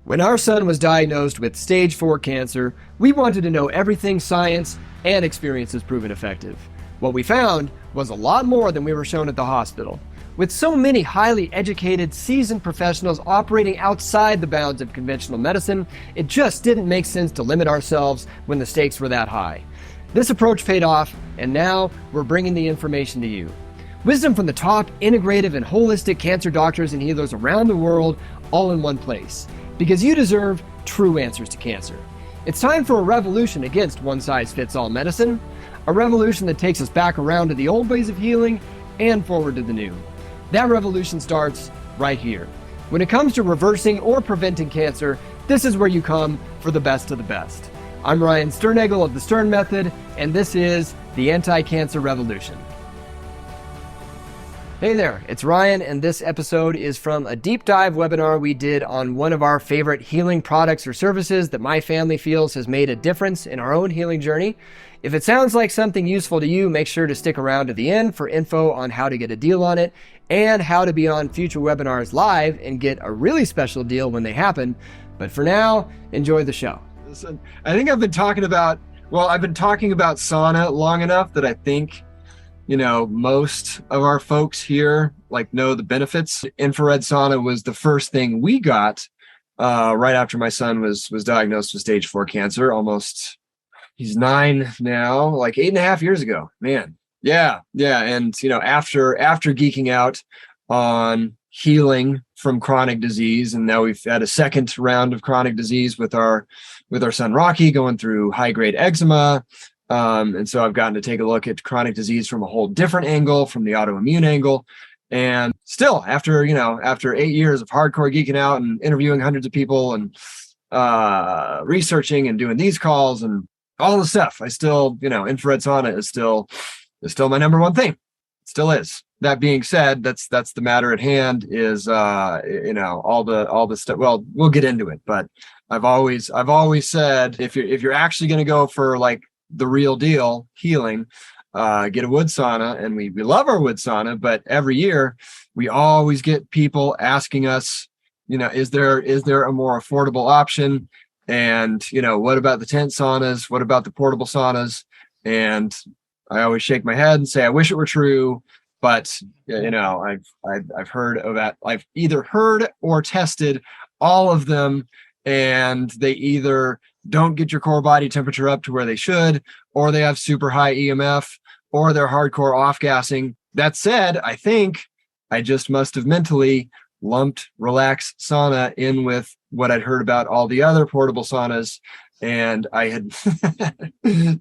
When our son was diagnosed with stage 4 cancer, we wanted to know everything science and experience has proven effective. What we found was a lot more than we were shown at the hospital. With so many highly educated, seasoned professionals operating outside the bounds of conventional medicine, it just didn't make sense to limit ourselves when the stakes were that high. This approach paid off, and now we're bringing the information to you. Wisdom from the top integrative and holistic cancer doctors and healers around the world, all in one place. Because you deserve true answers to cancer. It's time for a revolution against one-size-fits-all medicine, a revolution that takes us back around to the old ways of healing and forward to the new. That revolution starts right here. When it comes to reversing or preventing cancer, this is where you come for the best of the best. I'm Ryan Sternagel of the Stern Method, and this is the Anti-Cancer Revolution. Hey there, it's Ryan, and this episode is from a deep dive webinar we did on one of our favorite healing products or services that my family feels has made a difference in our own healing journey. If it sounds like something useful to you, make sure to stick around to the end for info on how to get a deal on it and how to be on future webinars live and get a really special deal when they happen. But for now, enjoy the show. Listen, I think I've been talking about sauna long enough that I think most of our folks here know the benefits. Infrared sauna was the first thing we got right after my son was diagnosed with stage 4 cancer. Almost, he's 9 now, 8.5 years ago. Man, yeah. And after geeking out on healing from chronic disease, and now we've had a second round of chronic disease with our son Rocky going through high-grade eczema. And so I've gotten to take a look at chronic disease from a whole different angle, from the autoimmune angle. And still, after 8 years of hardcore geeking out and interviewing hundreds of people and researching and doing these calls and all the stuff, I still, infrared sauna is still my number one thing. It still is. That being said, that's the matter at hand is all the stuff. Well, we'll get into it, but I've always said if you're actually going to go for the real deal healing, get a wood sauna. And we love our wood sauna, but every year we always get people asking us, is there a more affordable option? And what about the tent saunas? What about the portable saunas? And I always shake my head and say I wish it were true, but I've heard of that. I've either heard or tested all of them, and they either don't get your core body temperature up to where they should, or they have super high EMF, or they're hardcore off-gassing. That said, I think I just must have mentally lumped Relax Sauna in with what I'd heard about all the other portable saunas, and I had... So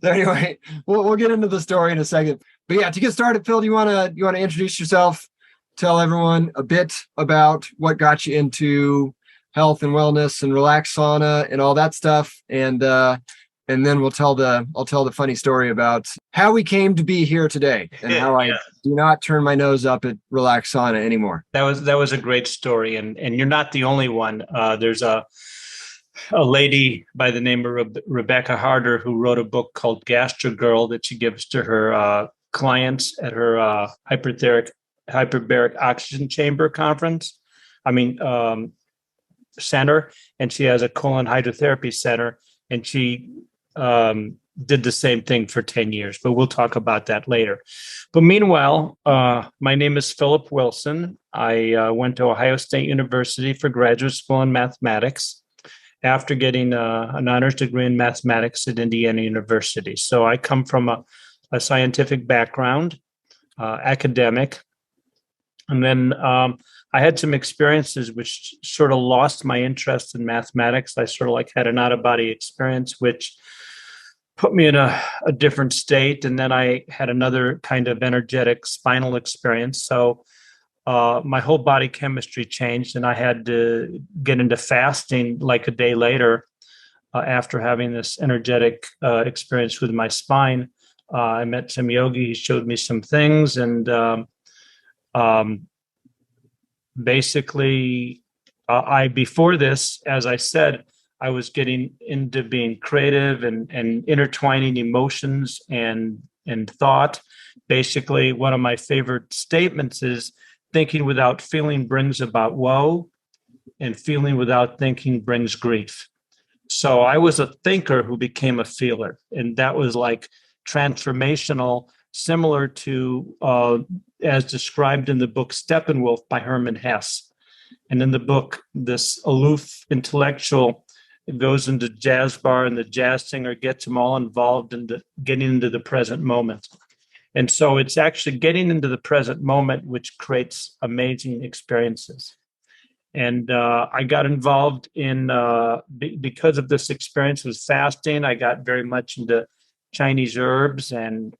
anyway, we'll get into the story in a second. But yeah, to get started, Phil, do you want to introduce yourself, tell everyone a bit about what got you into health and wellness and Relax Sauna and all that stuff, and then I'll tell the funny story about how we came to be here today and how I do not turn my nose up at Relax Sauna anymore. That was a great story, and you're not the only one. There's a lady by the name of Rebecca Harder who wrote a book called Gastro Girl that she gives to her clients at her hyperbaric oxygen chamber conference. Center, and she has a colon hydrotherapy center, and she did the same thing for 10 years, but we'll talk about that later. But meanwhile, my name is Philip Wilson. I went to Ohio State University for graduate school in mathematics after getting an honors degree in mathematics at Indiana University. So I come from a scientific background, academic, and then I had some experiences which sort of lost my interest in mathematics. I sort of had an out-of-body experience, which put me in a different state. And then I had another kind of energetic spinal experience. So my whole body chemistry changed, and I had to get into fasting a day later after having this energetic experience with my spine. I met some yogi. He showed me some things, and basically, before this, as I said, I was getting into being creative and intertwining emotions and thought. Basically, one of my favorite statements is, thinking without feeling brings about woe. and feeling without thinking brings grief. So I was a thinker who became a feeler, and that was like transformational, similar to as described in the book Steppenwolf by Hermann Hesse. And in the book, this aloof intellectual goes into jazz bar, and the jazz singer gets them all involved into getting into the present moment. And so it's actually getting into the present moment which creates amazing experiences. And I got involved in, because of this experience with fasting, I got very much into Chinese herbs and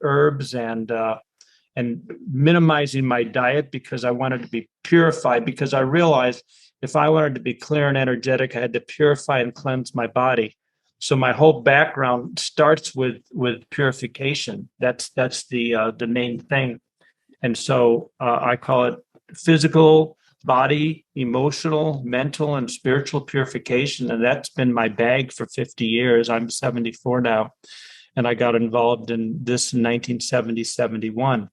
minimizing my diet because I wanted to be purified, because I realized if I wanted to be clear and energetic, I had to purify and cleanse my body. So my whole background starts with purification. That's the main thing. And so I call it physical, body, emotional, mental, and spiritual purification. And that's been my bag for 50 years. I'm 74 now. And I got involved in this in 1970, 71.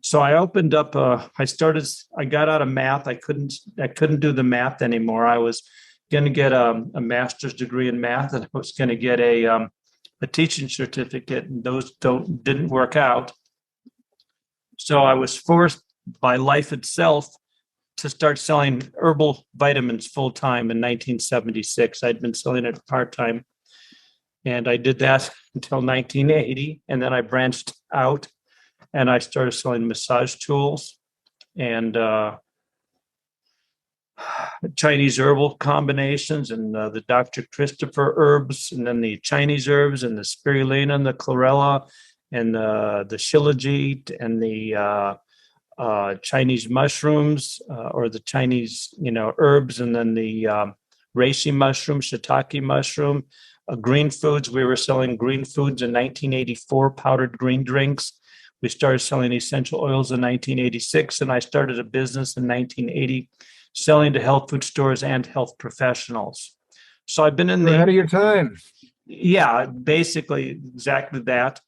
So I opened up, I got out of math. I couldn't do the math anymore. I was going to get a master's degree in math, and I was going to get a teaching certificate, and those didn't work out. So I was forced by life itself to start selling herbal vitamins full time in 1976. I'd been selling it part time, and I did that until 1980, and then I branched out and I started selling massage tools and Chinese herbal combinations and the Dr. Christopher herbs, and then the Chinese herbs and the spirulina and the chlorella and the shilajit and the Chinese mushrooms or the Chinese, herbs, and then the reishi mushroom, shiitake mushroom, green foods. We were selling green foods in 1984, powdered green drinks. We started selling essential oils in 1986, and I started a business in 1980 selling to health food stores and health professionals. So I've been in ahead of your time. Yeah, basically exactly that.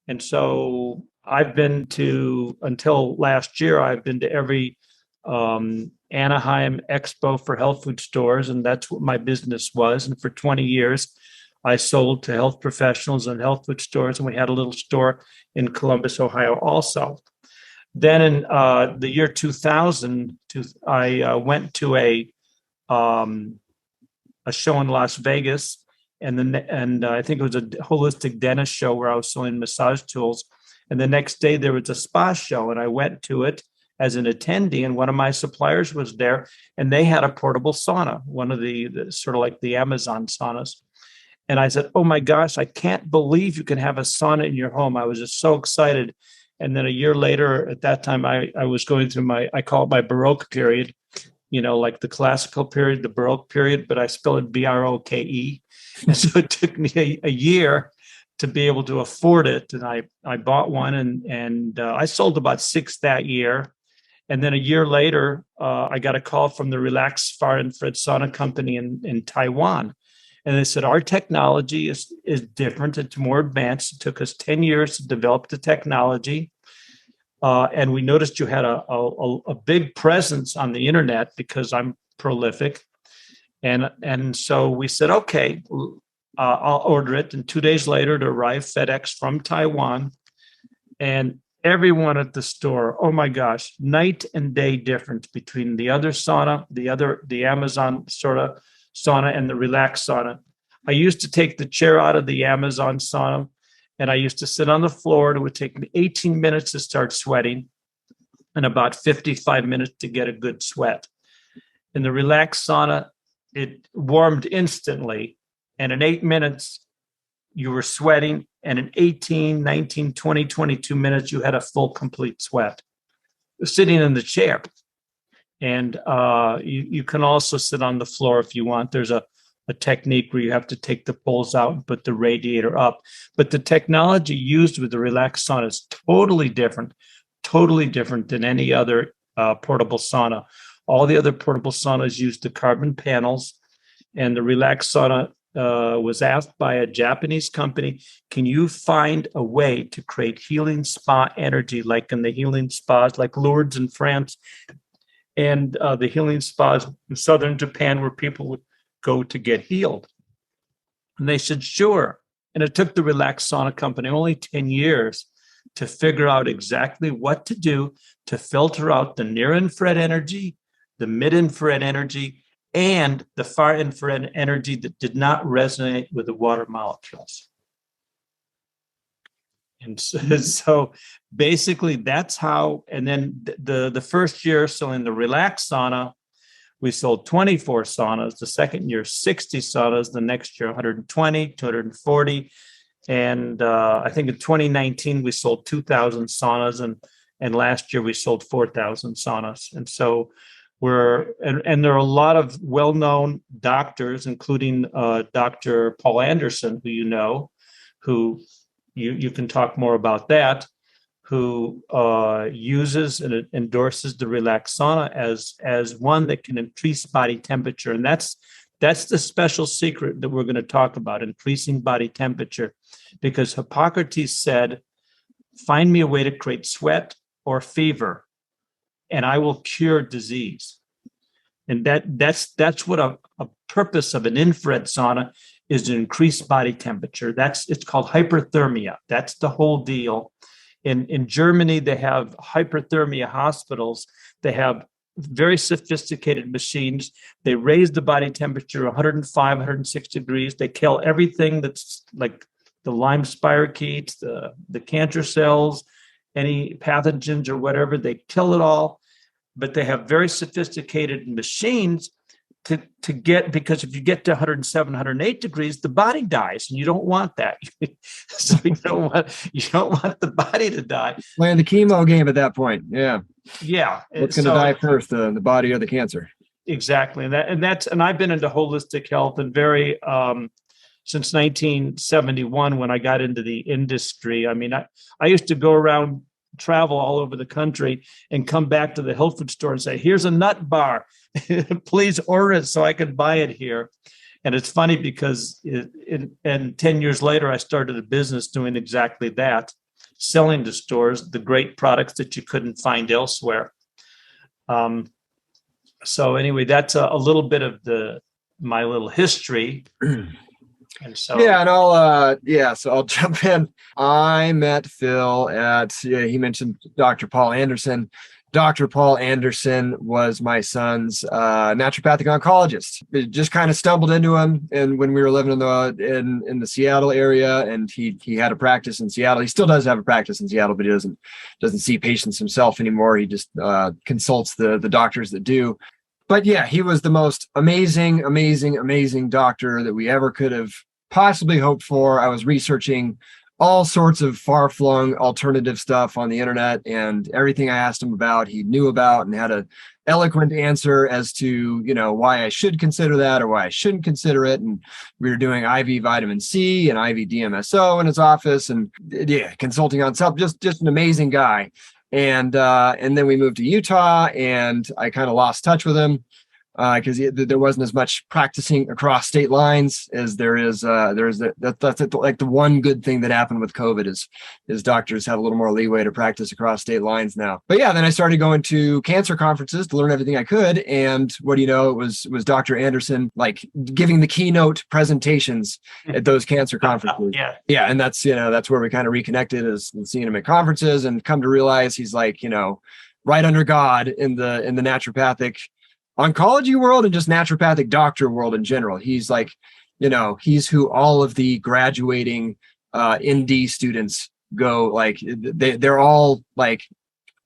And so I've been to, until last year, I've been to every Anaheim Expo for health food stores, and that's what my business was. And for 20 years, I sold to health professionals and health food stores, and we had a little store in Columbus, Ohio also. Then in the year 2000, I went to a show in Las Vegas, and I think it was a holistic dentist show where I was selling massage tools. And the next day there was a spa show, and I went to it as an attendee, and one of my suppliers was there, and they had a portable sauna, one of the sort of like the Amazon saunas. And I said, oh my gosh, I can't believe you can have a sauna in your home. I was just so excited. And then a year later, at that time, I was going through I call it my Baroque period, like the classical period, the Baroque period, but I spell it Broke. And so it took me a year to be able to afford it. And I bought one, and I sold about 6 that year. And then a year later, I got a call from the Relax Far Infrared Sauna company in Taiwan. And they said, our technology is different. It's more advanced. It took us 10 years to develop the technology. And we noticed you had a big presence on the internet because I'm prolific. And so we said, okay, I'll order it. And 2 days later, it arrived FedEx from Taiwan. And everyone at the store, oh my gosh, night and day difference between the other sauna, the Amazon sort of sauna, and the Relax Sauna. I used to take the chair out of the Amazon sauna, and I used to sit on the floor. It would take me 18 minutes to start sweating and about 55 minutes to get a good sweat. In the Relax Sauna, it warmed instantly, and in 8 minutes, you were sweating, and in 18, 19, 20, 22 minutes, you had a full, complete sweat sitting in the chair. And you can also sit on the floor if you want. There's a technique where you have to take the poles out and put the radiator up. But the technology used with the Relax Sauna is totally different than any other portable sauna. All the other portable saunas use the carbon panels, and the Relax Sauna was asked by a Japanese company, can you find a way to create healing spa energy like in the healing spas like Lourdes in France? and the healing spas in southern Japan where people would go to get healed. And they said, sure. And it took the Relax Sauna company only 10 years to figure out exactly what to do to filter out the near infrared energy, the mid infrared energy, and the far infrared energy that did not resonate with the water molecules. And so basically that's how, and then the first year, so in the Relax Sauna, we sold 24 saunas. The second year, 60 saunas. The next year, 120, 240. And I think in 2019, we sold 2,000 saunas. And last year, we sold 4,000 saunas. And so and there are a lot of well-known doctors, including Dr. Paul Anderson, who you can talk more about that, who uses and endorses the Relax Sauna as one that can increase body temperature. And that's the special secret that we're going to talk about, increasing body temperature, because Hippocrates said, find me a way to create sweat or fever, and I will cure disease. And that's what a purpose of an infrared sauna is, to increase body temperature. It's called hyperthermia. That's the whole deal. In Germany, they have hyperthermia hospitals. They have very sophisticated machines. They raise the body temperature 105, 106 degrees. They kill everything that's like the Lyme spirochetes, the cancer cells, any pathogens or whatever. They kill it all. But they have very sophisticated machines to get, because if you get to 107, 108 degrees, the body dies, and you don't want that. So you don't want the body to die. Playing the chemo game at that point. Yeah. Yeah. What's going to die first, the body or the cancer? Exactly. And I've been into holistic health and since 1971, when I got into the industry. I mean, I used to go around, travel all over the country, and come back to the health food store and say, here's a nut bar. Please order it so I can buy it here. And it's funny because 10 years later, I started a business doing exactly that, selling to stores the great products that you couldn't find elsewhere. So anyway, that's a little bit of my little history. And so so I'll jump in. I met Phil he mentioned Dr. Paul Anderson. Dr. Paul Anderson was my son's naturopathic oncologist. It just kind of stumbled into him, and when we were living in the Seattle area, and he had a practice in Seattle. He still does have a practice in Seattle, but he doesn't see patients himself anymore. He just consults the doctors that do. But yeah, he was the most amazing doctor that we ever could have possibly hoped for. I was researching all sorts of far-flung alternative stuff on the internet, and everything I asked him about, he knew about and had an eloquent answer as to, why I should consider that or why I shouldn't consider it. And we were doing IV vitamin C and IV DMSO in his office, and consulting on stuff. Just an amazing guy. And then we moved to Utah, and I kind of lost touch with him because there wasn't as much practicing across state lines as there is. That's like the one good thing that happened with COVID is doctors have a little more leeway to practice across state lines now. But yeah, then I started going to cancer conferences to learn everything I could. And what do you know? It was Dr. Anderson like giving the keynote presentations at those cancer conferences. Yeah, and that's where we kind of reconnected, is seeing him at conferences, and come to realize he's like right under God in the naturopathic oncology world and just naturopathic doctor world in general. He's like, he's who all of the graduating ND students go, like they're all like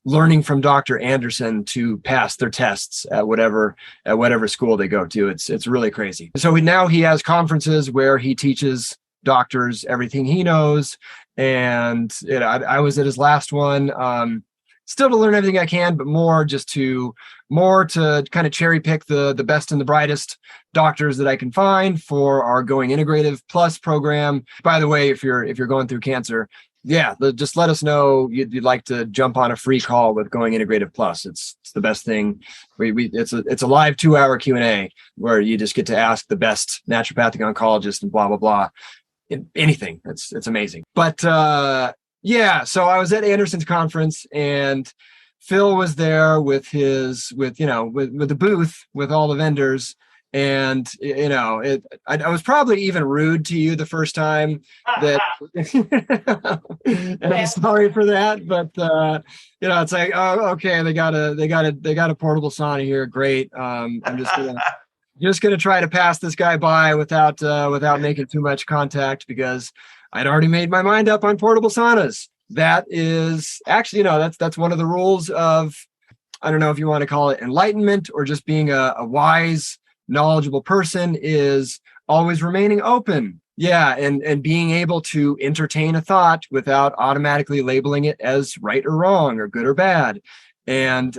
learning from Dr. Anderson to pass their tests at whatever school they go to. It's really crazy. So now he has conferences where he teaches doctors everything he knows. And I was at his last one, still to learn everything I can, but more to kind of cherry pick the best and the brightest doctors that I can find for our Going Integrative Plus program. By the way, if you're going through cancer, just let us know you'd like to jump on a free call with Going Integrative Plus. It's the best thing. It's a live 2-hour Q&A where you just get to ask the best naturopathic oncologist and blah blah blah. Anything. It's amazing. But so I was at Anderson's conference, and Phil was there with the booth with all the vendors. And, I was probably even rude to you the first time that, and I'm sorry for that, but, it's like, oh, okay, they got a portable sauna here. Great. I'm just gonna try to pass this guy by without making too much contact, because I'd already made my mind up on portable saunas. That is actually, that's one of the rules of, I don't know if you want to call it enlightenment or just being a wise, knowledgeable person, is always remaining open. Yeah, and being able to entertain a thought without automatically labeling it as right or wrong or good or bad. And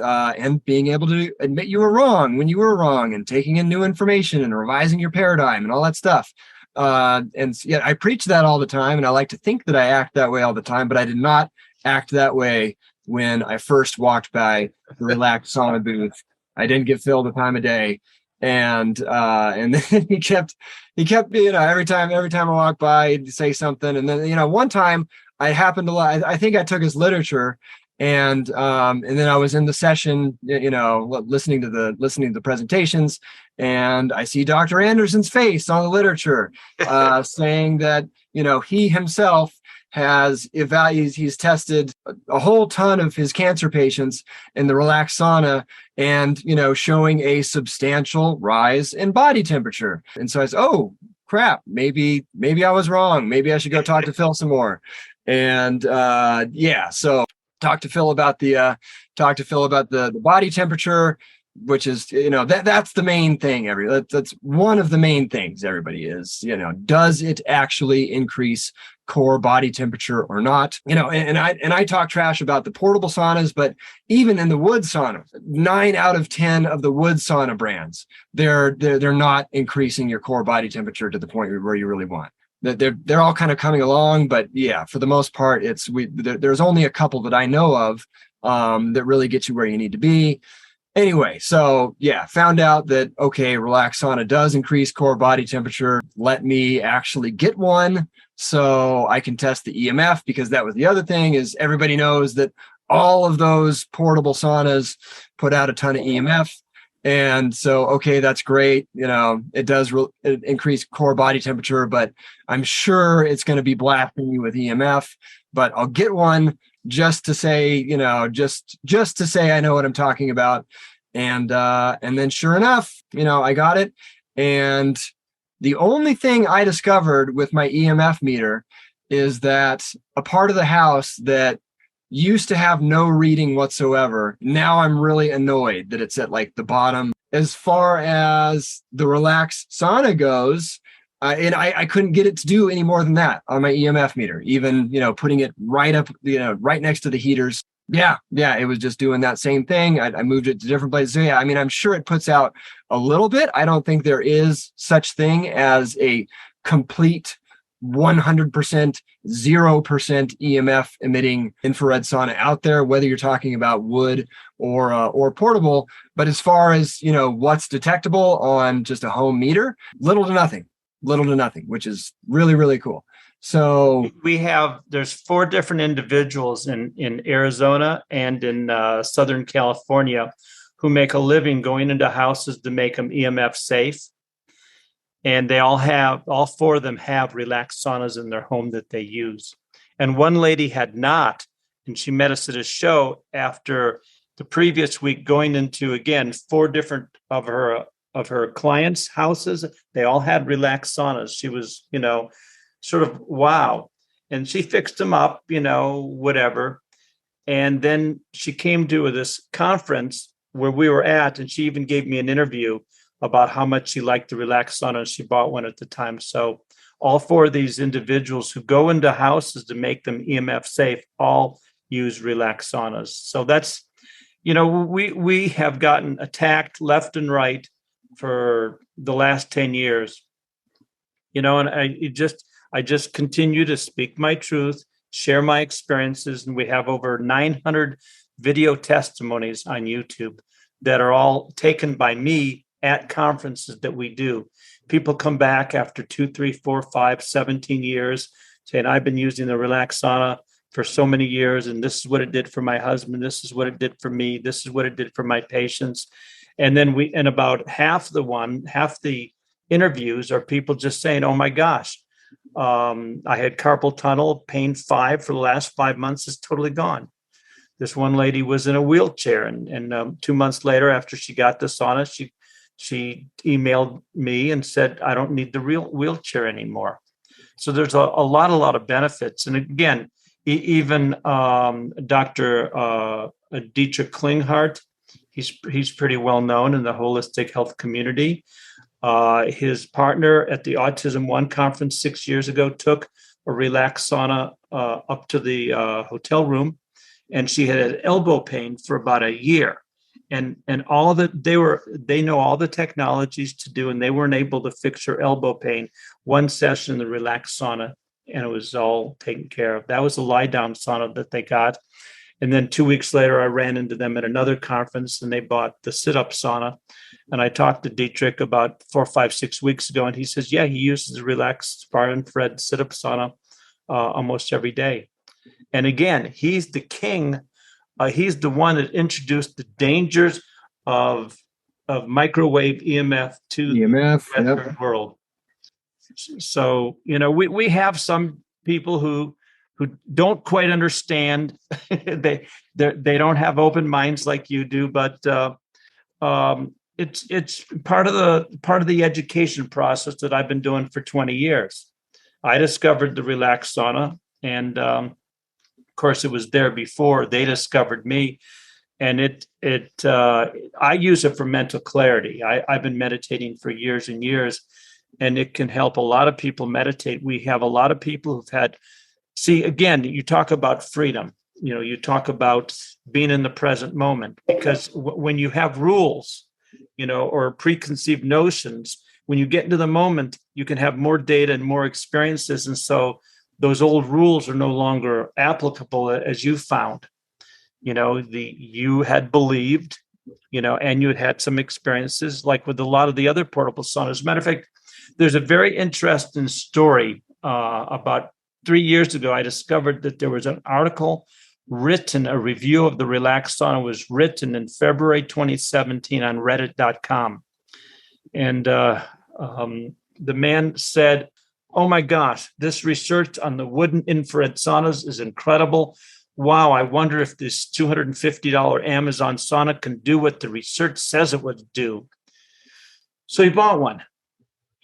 being able to admit you were wrong when you were wrong, and taking in new information and revising your paradigm and all that stuff. And yeah, I preach that all the time, and I like to think that I act that way all the time, but I did not act that way when I first walked by the Relax Sauna booth. I didn't give Phil the time of day, and then he kept every time I walked by, he'd say something, and then one time I happened to I think I took his literature. And then I was in the session, listening to the presentations, and I see Dr. Anderson's face on the literature, saying that, he himself he's tested a whole ton of his cancer patients in the Relax Sauna, and, showing a substantial rise in body temperature. And so I said, oh, crap, maybe I was wrong. Maybe I should go talk to Phil some more. And so talk to Phil about the body temperature, which is, that's the main thing. That's one of the main things, everybody, is, does it actually increase core body temperature or not? And I talk trash about the portable saunas, but even in the wood sauna, 9 out of 10 of the wood sauna brands, they're not increasing your core body temperature to the point where you really want. They're all kind of coming along, but yeah, for the most part, there's only a couple that I know of that really get you where you need to be. Anyway, so yeah, found out that, okay, Relax Sauna does increase core body temperature. Let me actually get one so I can test the EMF, because that was the other thing, is everybody knows that all of those portable saunas put out a ton of EMF. And so, okay, that's great. It does increase core body temperature, but I'm sure it's going to be blasting you with EMF. But I'll get one just to say, just to say I know what I'm talking about. And then sure enough, I got it. And the only thing I discovered with my EMF meter is that a part of the house that used to have no reading whatsoever, now I'm really annoyed that it's at like the bottom. As far as the Relax Sauna goes, and I couldn't get it to do any more than that on my EMF meter, even, putting it right up, right next to the heaters. Yeah, it was just doing that same thing. I moved it to different places. So yeah, I mean, I'm sure it puts out a little bit. I don't think there is such thing as a complete 100%, 0% EMF emitting infrared sauna out there, whether you're talking about wood or portable. But as far as, what's detectable on just a home meter, little to nothing, which is really, really cool. So there's 4 different individuals in Arizona and in Southern California who make a living going into houses to make them EMF safe. And they all 4 of them have Relax saunas in their home that they use. And one lady had not, and she met us at a show after the previous week, going into, again, 4 different of her clients' houses. They all had Relax saunas. She was, sort of wow. And she fixed them up, whatever. And then she came to this conference where we were at, and she even gave me an interview about how much she liked the Relax sauna. She bought one at the time. So all 4 of these individuals who go into houses to make them EMF safe all use Relax saunas. So that's, we have gotten attacked left and right for the last 10 years, and I just continue to speak my truth, share my experiences, and we have over 900 video testimonies on YouTube that are all taken by me at conferences that we do. People come back after 2, 3, 4, 5, 17 years saying, I've been using the Relax Sauna for so many years, and this is what it did for my husband. This is what it did for me. This is what it did for my patients. And then about half the interviews are people just saying, "Oh my gosh, I had carpal tunnel pain 5 for the last 5 months is totally gone." This one lady was in a wheelchair, and 2 months later, after she got the sauna, she emailed me and said, "I don't need the real wheelchair anymore." So there's a lot of benefits. And again, even Dr. Dietrich Klinghardt, he's pretty well known in the holistic health community. His partner at the Autism One conference 6 years ago took a Relax Sauna up to the hotel room, and she had elbow pain for about a year. And all that they know all the technologies to do, and they weren't able to fix her elbow pain. One session in the Relax Sauna, and it was all taken care of. That was a lie down sauna that they got. And then 2 weeks later, I ran into them at another conference, and they bought the sit-up sauna. And I talked to Dietrich about 4, 5, 6 weeks ago, and he says, yeah, he uses the Relax far-infrared sit-up sauna almost every day. And again, he's the king. He's the one that introduced the dangers of microwave EMF to the Western world. So, we have some people who don't quite understand. they don't have open minds like you do, but it's part of the education process that I've been doing for 20 years. I discovered the Relax Sauna, and of course, it was there before they discovered me. And I use it for mental clarity. I've been meditating for years and years, and it can help a lot of people meditate. We have a lot of people who've again, you talk about freedom. You talk about being in the present moment, because when you have rules, or preconceived notions, when you get into the moment, you can have more data and more experiences. And so those old rules are no longer applicable, as you found. You had believed, and you had some experiences, like with a lot of the other portable saunas. As a matter of fact, there's a very interesting story. About 3 years ago, I discovered that there was an article written, a review of the Relax Sauna was written in February 2017 on reddit.com. And the man said, "Oh my gosh, this research on the wooden infrared saunas is incredible. Wow, I wonder if this $250 Amazon sauna can do what the research says it would do." So he bought one.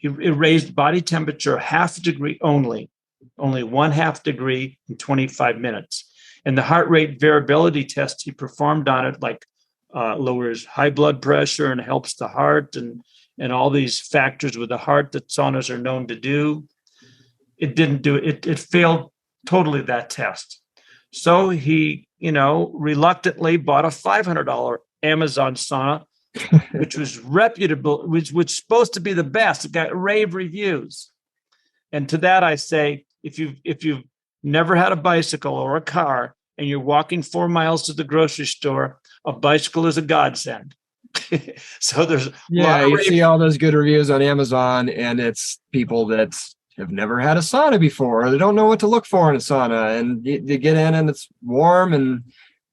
It raised body temperature half a degree only 1/2 degree in 25 minutes. And the heart rate variability test he performed on it, lowers high blood pressure and helps the heart and all these factors with the heart that saunas are known to do. It didn't do it. It failed totally, that test. So he, reluctantly bought a $500 Amazon sauna, which was reputable, which was supposed to be the best. It got rave reviews. And to that I say, if you've never had a bicycle or a car and you're walking 4 miles to the grocery store, a bicycle is a godsend. So there's you see all those good reviews on Amazon, and it's people that have never had a sauna before, or they don't know what to look for in a sauna, and you get in and it's warm, and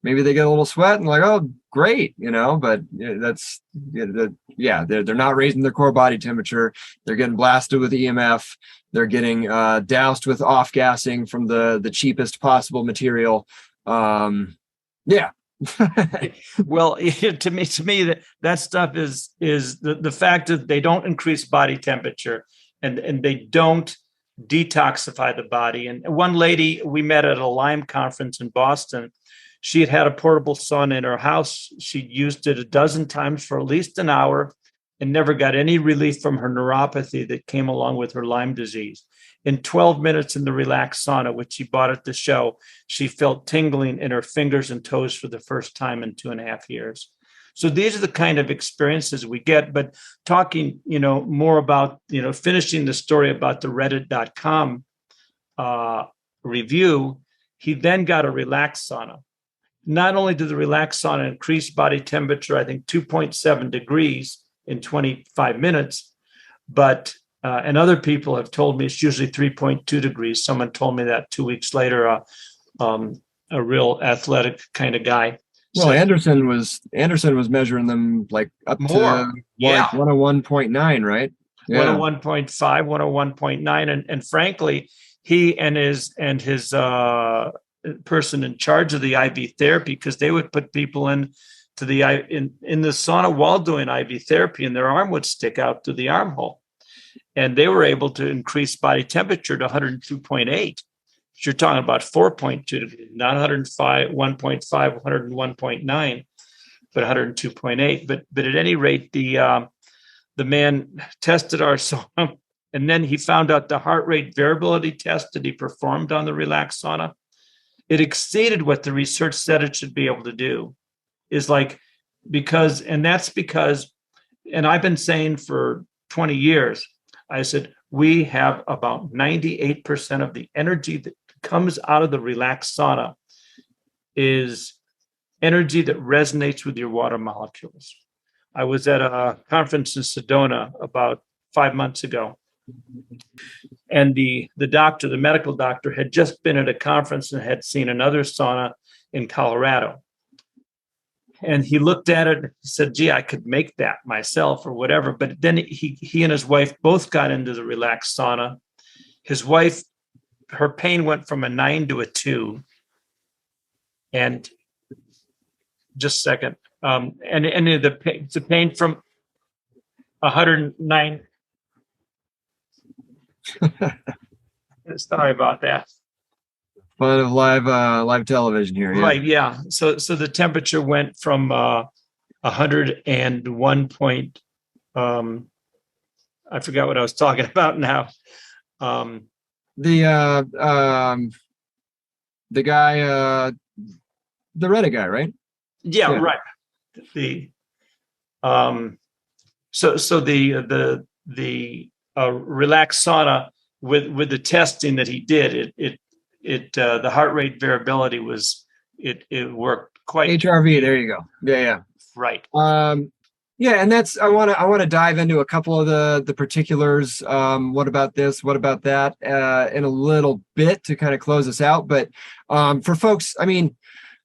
maybe they get a little sweat and like, oh, great, but that's, they're not raising their core body temperature. They're getting blasted with EMF. They're getting doused with off-gassing from the cheapest possible material. Well, to me, that stuff is the fact that they don't increase body temperature and they don't detoxify the body. And one lady we met at a Lyme conference in Boston, she had a portable sauna in her house. She'd used it a dozen times for at least an hour and never got any relief from her neuropathy that came along with her Lyme disease. In 12 minutes in the Relax Sauna, which she bought at the show, she felt tingling in her fingers and toes for the first time in 2.5 years. So these are the kind of experiences we get. But talking, more about, finishing the story about the reddit.com review, he then got a Relax Sauna. Not only did the Relax Sauna increase body temperature, I think 2.7 degrees in 25 minutes, but and other people have told me it's usually 3.2 degrees. Someone told me that 2 weeks later. a real athletic kind of guy. Well, So Anderson was measuring them like up more, to yeah, like 101.9, right? Yeah. 101.5, 101.9, and frankly, he and his person in charge of the IV therapy, because they would put people in to the in the sauna while doing IV therapy, and their arm would stick out through the armhole, and they were able to increase body temperature to 102.8. You're talking about 4.2 degrees, not 105, 1.5, 101.9, but 102.8. But at any rate, the man tested our sauna, and then he found out the heart rate variability test that he performed on the Relax Sauna. It exceeded what the research said it should be able to do. Is like, that's because, and I've been saying for 20 years, I said, we have about 98% of the energy that comes out of the Relax Sauna is energy that resonates with your water molecules. I was at a conference in Sedona about 5 months ago, and the medical doctor, had just been at a conference and had seen another sauna in Colorado. And he looked at it and said, gee, I could make that myself or whatever. But then he and his wife both got into the Relax Sauna. His wife, her pain went from a 9 to a 2. And just a second. And the pain from 109. Sorry about that. Fun of live television here. Yeah. Right, yeah. So the temperature went from 101 point. I forgot what I was talking about now. The guy, the Reddit guy, right? Yeah, right. So the Relax Sauna, with the testing that he did, the heart rate variability was it worked quite. HRV, there you go. Yeah. Right. Yeah, and that's I want to dive into a couple of the particulars. What about this? What about that? In a little bit to kind of close us out. But for folks, I mean,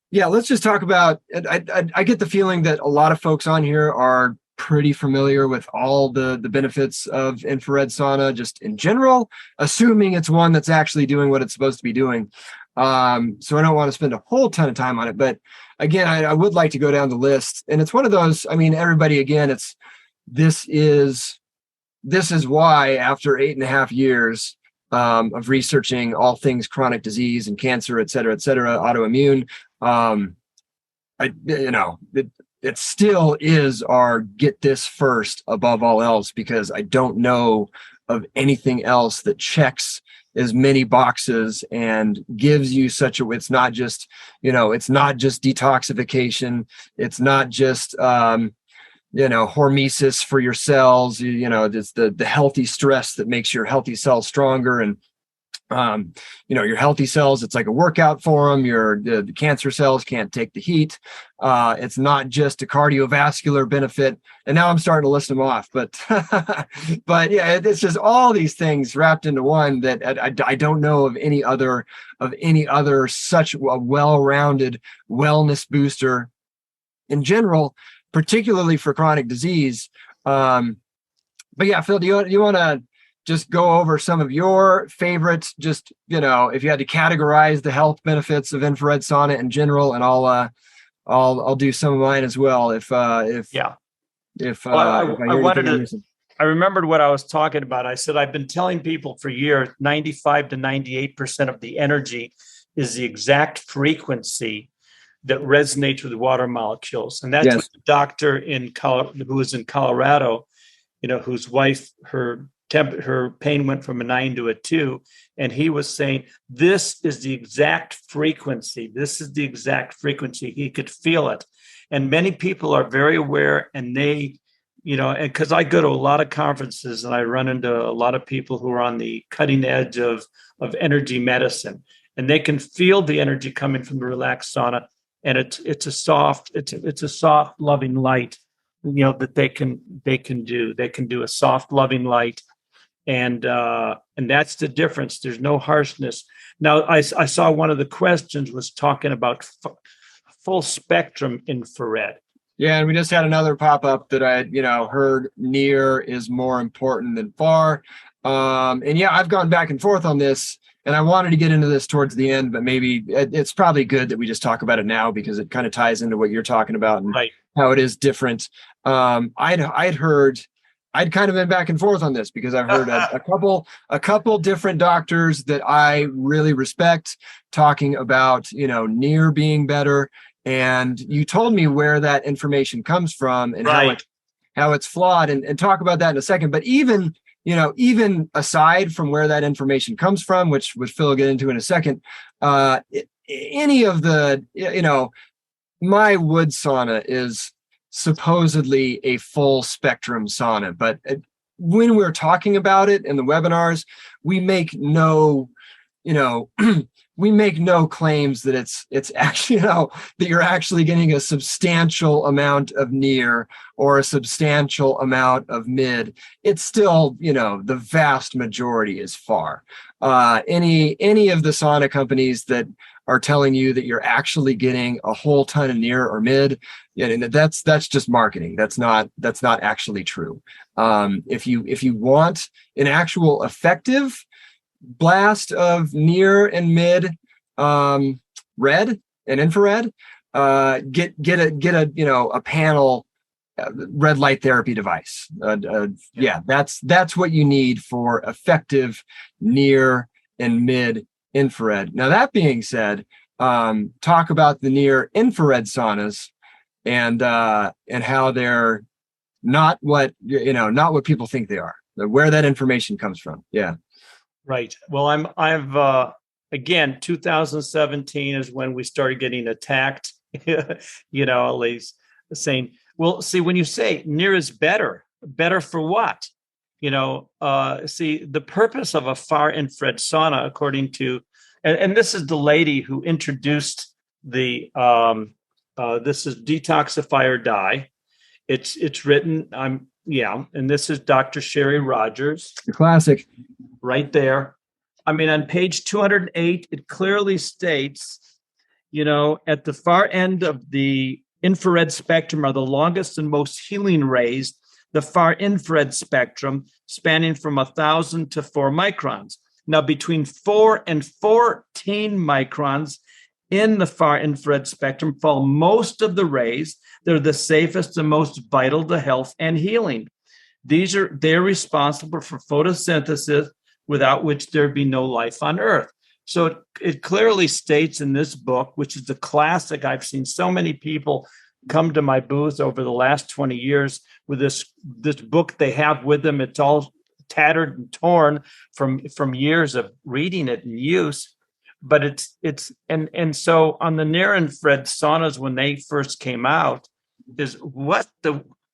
yeah, let's just talk about. I get the feeling that a lot of folks on here are pretty familiar with all the benefits of infrared sauna, just in general, assuming it's one that's actually doing what it's supposed to be doing. So I don't want to spend a whole ton of time on it, but again, I would like to go down the list. And it's one of those, I mean, everybody, again, this is why after 8.5 years of researching all things chronic disease and cancer, et cetera, autoimmune, it still is our get this first above all else, because I don't know of anything else that checks as many boxes and gives you it's not just detoxification. It's not just, hormesis for your cells, it's the healthy stress that makes your healthy cells stronger. And, your healthy cells, it's like a workout for them. The cancer cells can't take the heat. It's not just a cardiovascular benefit. And now I'm starting to list them off, but yeah, it's just all these things wrapped into one that I don't know of any other such a well-rounded wellness booster in general, particularly for chronic disease. But yeah, Phil, do you want to just go over some of your favorites, just, if you had to categorize the health benefits of infrared sauna in general, and I'll do some of mine as well. I remembered what I was talking about. I said, I've been telling people for years, 95 to 98% of the energy is the exact frequency that resonates with the water molecules. And that's what the doctor who was in Colorado, whose wife, her pain went from a 9 to a 2. And he was saying, this is the exact frequency. This is the exact frequency. He could feel it. And many people are very aware, and they, and because I go to a lot of conferences and I run into a lot of people who are on the cutting edge of energy medicine, and they can feel the energy coming from the Relax Sauna. And it's a soft, loving light, that they can do. They can do a soft, loving light. and that's the difference. There's no harshness. Now, I saw one of the questions was talking about full spectrum infrared. Yeah, and we just had another pop up that I, heard near is more important than far. And yeah, I've gone back and forth on this, and I wanted to get into this towards the end, but maybe it's probably good that we just talk about it now because it kind of ties into what you're talking about and right. how it is different. I'd kind of been back and forth on this because I've heard a couple different doctors that I really respect talking about, near being better. And you told me where that information comes from and right. how it's flawed, and talk about that in a second. But even aside from where that information comes from, which Phil will get into in a second, any of the, my wood sauna is supposedly a full spectrum sauna, but when we're talking about it in the webinars, we make no, we make no claims that it's actually, that you're actually getting a substantial amount of near or a substantial amount of mid. It's still, the vast majority is far. Any of the sauna companies that are telling you that you're actually getting a whole ton of near or mid, and that's just marketing. That's not actually true. If you want an actual effective blast of near and mid, red and infrared, get a panel red light therapy device. Yeah, that's what you need for effective near and mid infrared. Now, that being said, talk about the near infrared saunas and how they're not what people think they are, where that information comes from. Yeah. Right. Well, I've again, 2017 is when we started getting attacked, at least saying, well, see, when you say near is better for what? See, the purpose of a far infrared sauna, according to, and this is the lady who introduced the, this is Detoxify or Die. It's written, and this is Dr. Sherry Rogers. The classic. Right there. On page 208, it clearly states, at the far end of the infrared spectrum are the longest and most healing rays, the far infrared spectrum spanning from 1,000 to 4 microns. Now, between 4 and 14 microns in the far infrared spectrum fall most of the rays. They're the safest and most vital to health and healing. They're responsible for photosynthesis, without which there'd be no life on Earth. So it clearly states in this book, which is a classic. I've seen so many people come to my booth over the last 20 years with this book they have with them. It's all tattered and torn from years of reading it and use. But it's so on the near infrared saunas, when they first came out,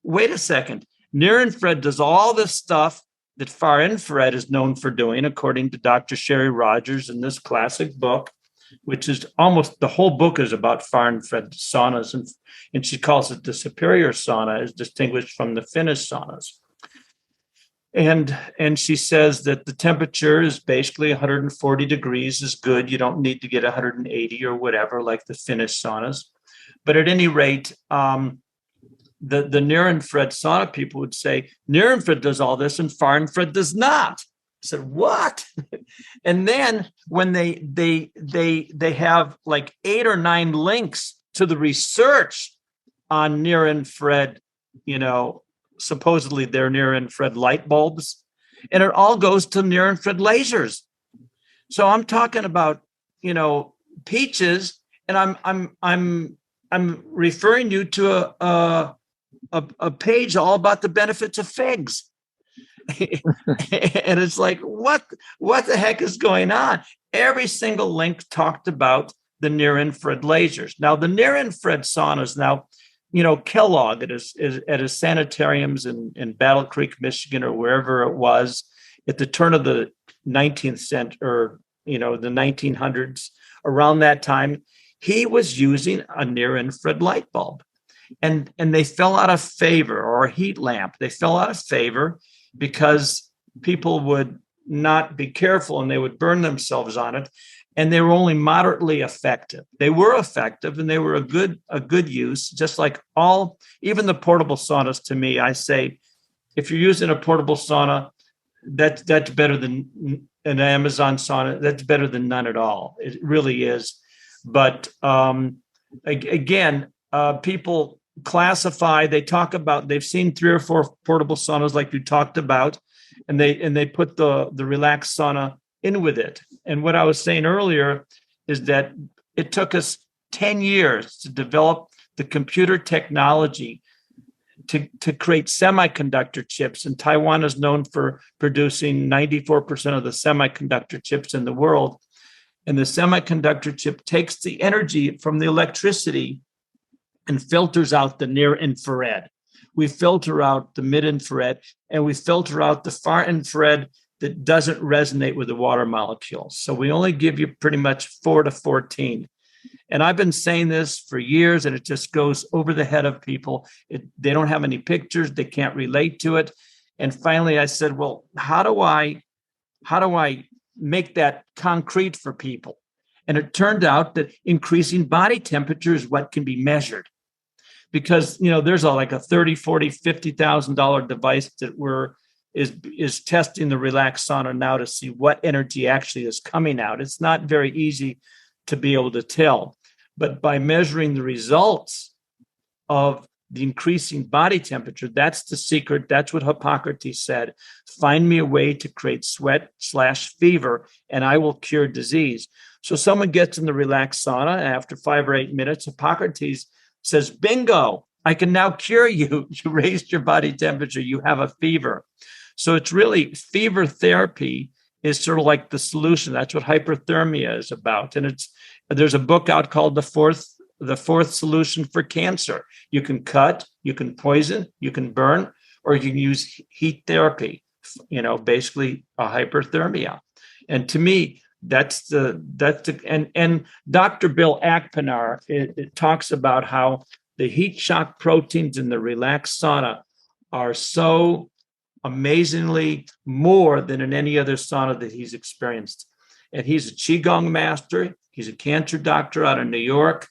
wait a second. Near infrared does all this stuff that far infrared is known for doing, according to Dr. Sherry Rogers in this classic book, which is almost the whole book is about far infrared saunas, and she calls it the superior sauna, as distinguished from the finished saunas. And she says that the temperature is basically 140 degrees is good. You don't need to get 180 or whatever like the finished saunas. But at any rate, the near infrared sauna people would say near infrared does all this and far infrared does not. I said, what? And then when they have like 8 or 9 links to the research on near infrared, supposedly they're near infrared light bulbs, and it all goes to near infrared lasers. So I'm talking about, peaches, and I'm referring you to a page all about the benefits of figs. And it's like, what the heck is going on? Every single link talked about the near infrared lasers. Now, the near infrared saunas, Kellogg at his sanitariums in Battle Creek, Michigan, or wherever it was at the turn of the 19th century, or the 1900s, around that time, he was using a near infrared light bulb. And they fell out of favor, or a heat lamp. They fell out of favor because people would not be careful and they would burn themselves on it, and they were only moderately effective. They were effective and they were a good use, just like even the portable saunas. To me, I say, if you're using a portable sauna, that's better than an Amazon sauna. That's better than none at all. It really is. But again, people classify. They talk about they've seen 3 or 4 portable saunas like you talked about, and they put the Relax Sauna in with it. And what I was saying earlier is that it took us 10 years to develop the computer technology to create semiconductor chips. And Taiwan is known for producing 94% of the semiconductor chips in the world. And the semiconductor chip takes the energy from the electricity and filters out the near infrared. We filter out the mid infrared, and we filter out the far infrared that doesn't resonate with the water molecules. So we only give you pretty much 4 to 14. And I've been saying this for years, and it just goes over the head of people. They don't have any pictures. They can't relate to it. And finally, I said, well, how do I make that concrete for people? And it turned out that increasing body temperature is what can be measured. Because, there's like a $30,000, $40,000, $50,000 device that is testing the Relax Sauna now to see what energy actually is coming out. It's not very easy to be able to tell. But by measuring the results of the increasing body temperature, that's the secret. That's what Hippocrates said. Find me a way to create sweat/fever, and I will cure disease. So someone gets in the Relax Sauna, and after 5 or 8 minutes, Hippocrates says, bingo, I can now cure you. You raised your body temperature. You have a fever. So it's really fever therapy is sort of like the solution. That's what hyperthermia is about. And there's a book out called The Fourth Solution for Cancer. You can cut, you can poison, you can burn, or you can use heat therapy, basically a hyperthermia. And to me, and Dr. Bill Ackpanar, it talks about how the heat shock proteins in the Relax Sauna are so amazingly more than in any other sauna that he's experienced. And he's a Qigong master. He's a cancer doctor out of New York.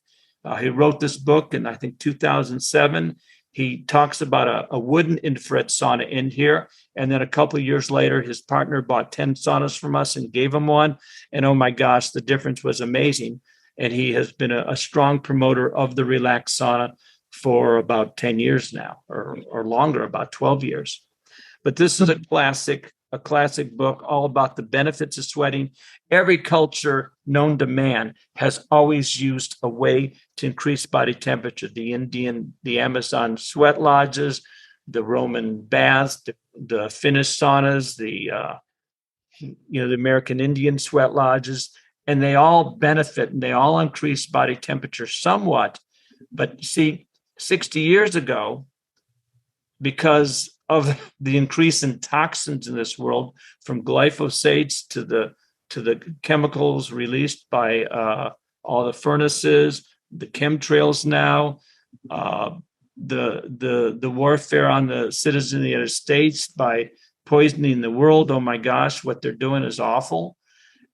He wrote this book in, I think, 2007. He talks about a wooden infrared sauna in here. And then a couple of years later, his partner bought 10 saunas from us and gave him one. And oh my gosh, the difference was amazing. And he has been a strong promoter of the Relax Sauna for about 10 years now, or longer, about 12 years. But this is a classic book all about the benefits of sweating. Every culture known to man has always used a way to increase body temperature. The Indian, the Amazon sweat lodges, the Roman baths, the Finnish saunas, the American Indian sweat lodges, and they all benefit and they all increase body temperature somewhat. But see, 60 years ago, because of the increase in toxins in this world, from glyphosates to the chemicals released by all the furnaces, the chemtrails now, the warfare on the citizens of the United States by poisoning the world. Oh my gosh, what they're doing is awful.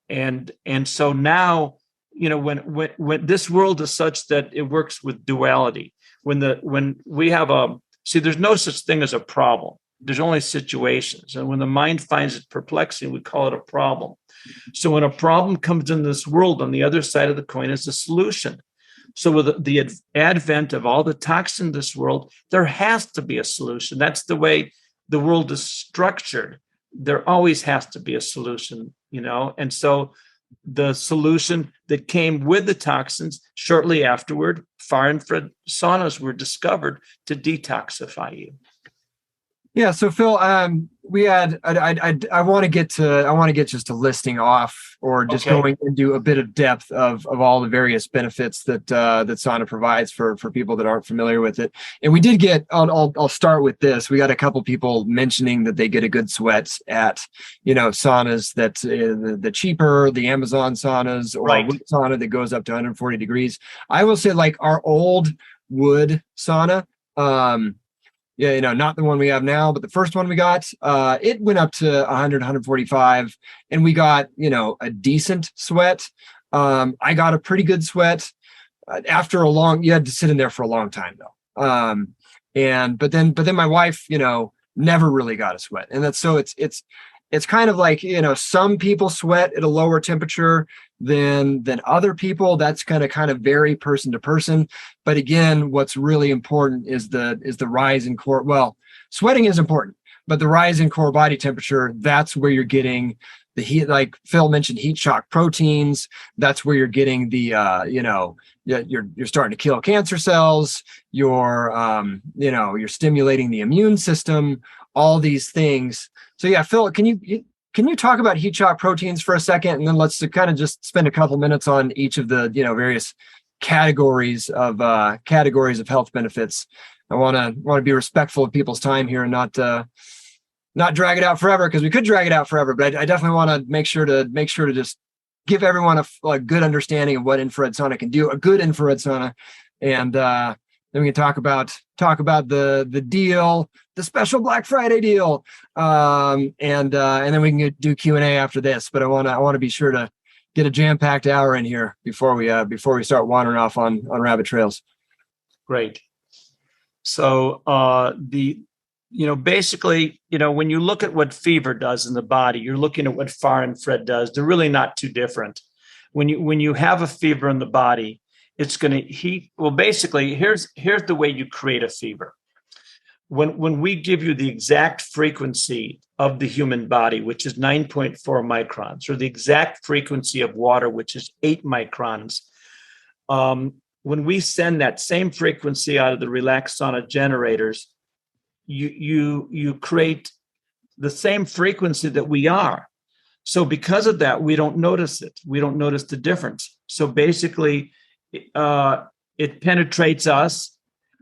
And so now, when this world is such that it works with duality, when we have there's no such thing as a problem. There's only situations. And when the mind finds it perplexing, we call it a problem. So when a problem comes in this world, on the other side of the coin is a solution. So with the advent of all the toxins in this world, there has to be a solution. That's the way the world is structured. There always has to be a solution, And so the solution that came with the toxins shortly afterward, far infrared saunas were discovered to detoxify you. Yeah. So Phil, we had, I want to get just a listing off, or just going into a bit of depth of all the various benefits that sauna provides for people that aren't familiar with it. And we did get, I'll start with this. We got a couple people mentioning that they get a good sweat at, saunas that the cheaper, the Amazon saunas, or a wood sauna that goes up to 140 degrees. I will say, like, our old wood sauna, Yeah, not the one we have now, but the first one we got, it went up to 100, 145, and we got, a decent sweat. I got a pretty good sweat after you had to sit in there for a long time though. But then my wife, never really got a sweat. And that's, so it's kind of like, some people sweat at a lower temperature than other people. That's kind of vary person to person. But again, what's really important is the rise in core. Well, sweating is important, but the rise in core body temperature, that's where you're getting the heat, like Phil mentioned, heat shock proteins. That's where you're getting the, you're starting to kill cancer cells. You're stimulating the immune system, all these things. So yeah, Phil, can you talk about heat shock proteins for a second, and then let's kind of just spend a couple minutes on each of the various categories of health benefits. I want to be respectful of people's time here and not drag it out forever, because we could drag it out forever. But I definitely want to make sure to just give everyone a good understanding of what infrared sauna can do, a good infrared sauna, and then we can talk about the deal, the special Black Friday deal, and then we can do Q&A after this. But I want to be sure to get a jam-packed hour in here before we start wandering off on rabbit trails. Great. So basically, when you look at what fever does in the body, you're looking at what far infrared does. They're really not too different. When you have a fever in the body, it's going to heat. Well, basically, here's the way you create a fever. When we give you the exact frequency of the human body, which is 9.4 microns, or the exact frequency of water, which is 8 microns, when we send that same frequency out of the Relax Sauna generators, you create the same frequency that we are. So because of that, we don't notice it. We don't notice the difference. So basically, it penetrates us.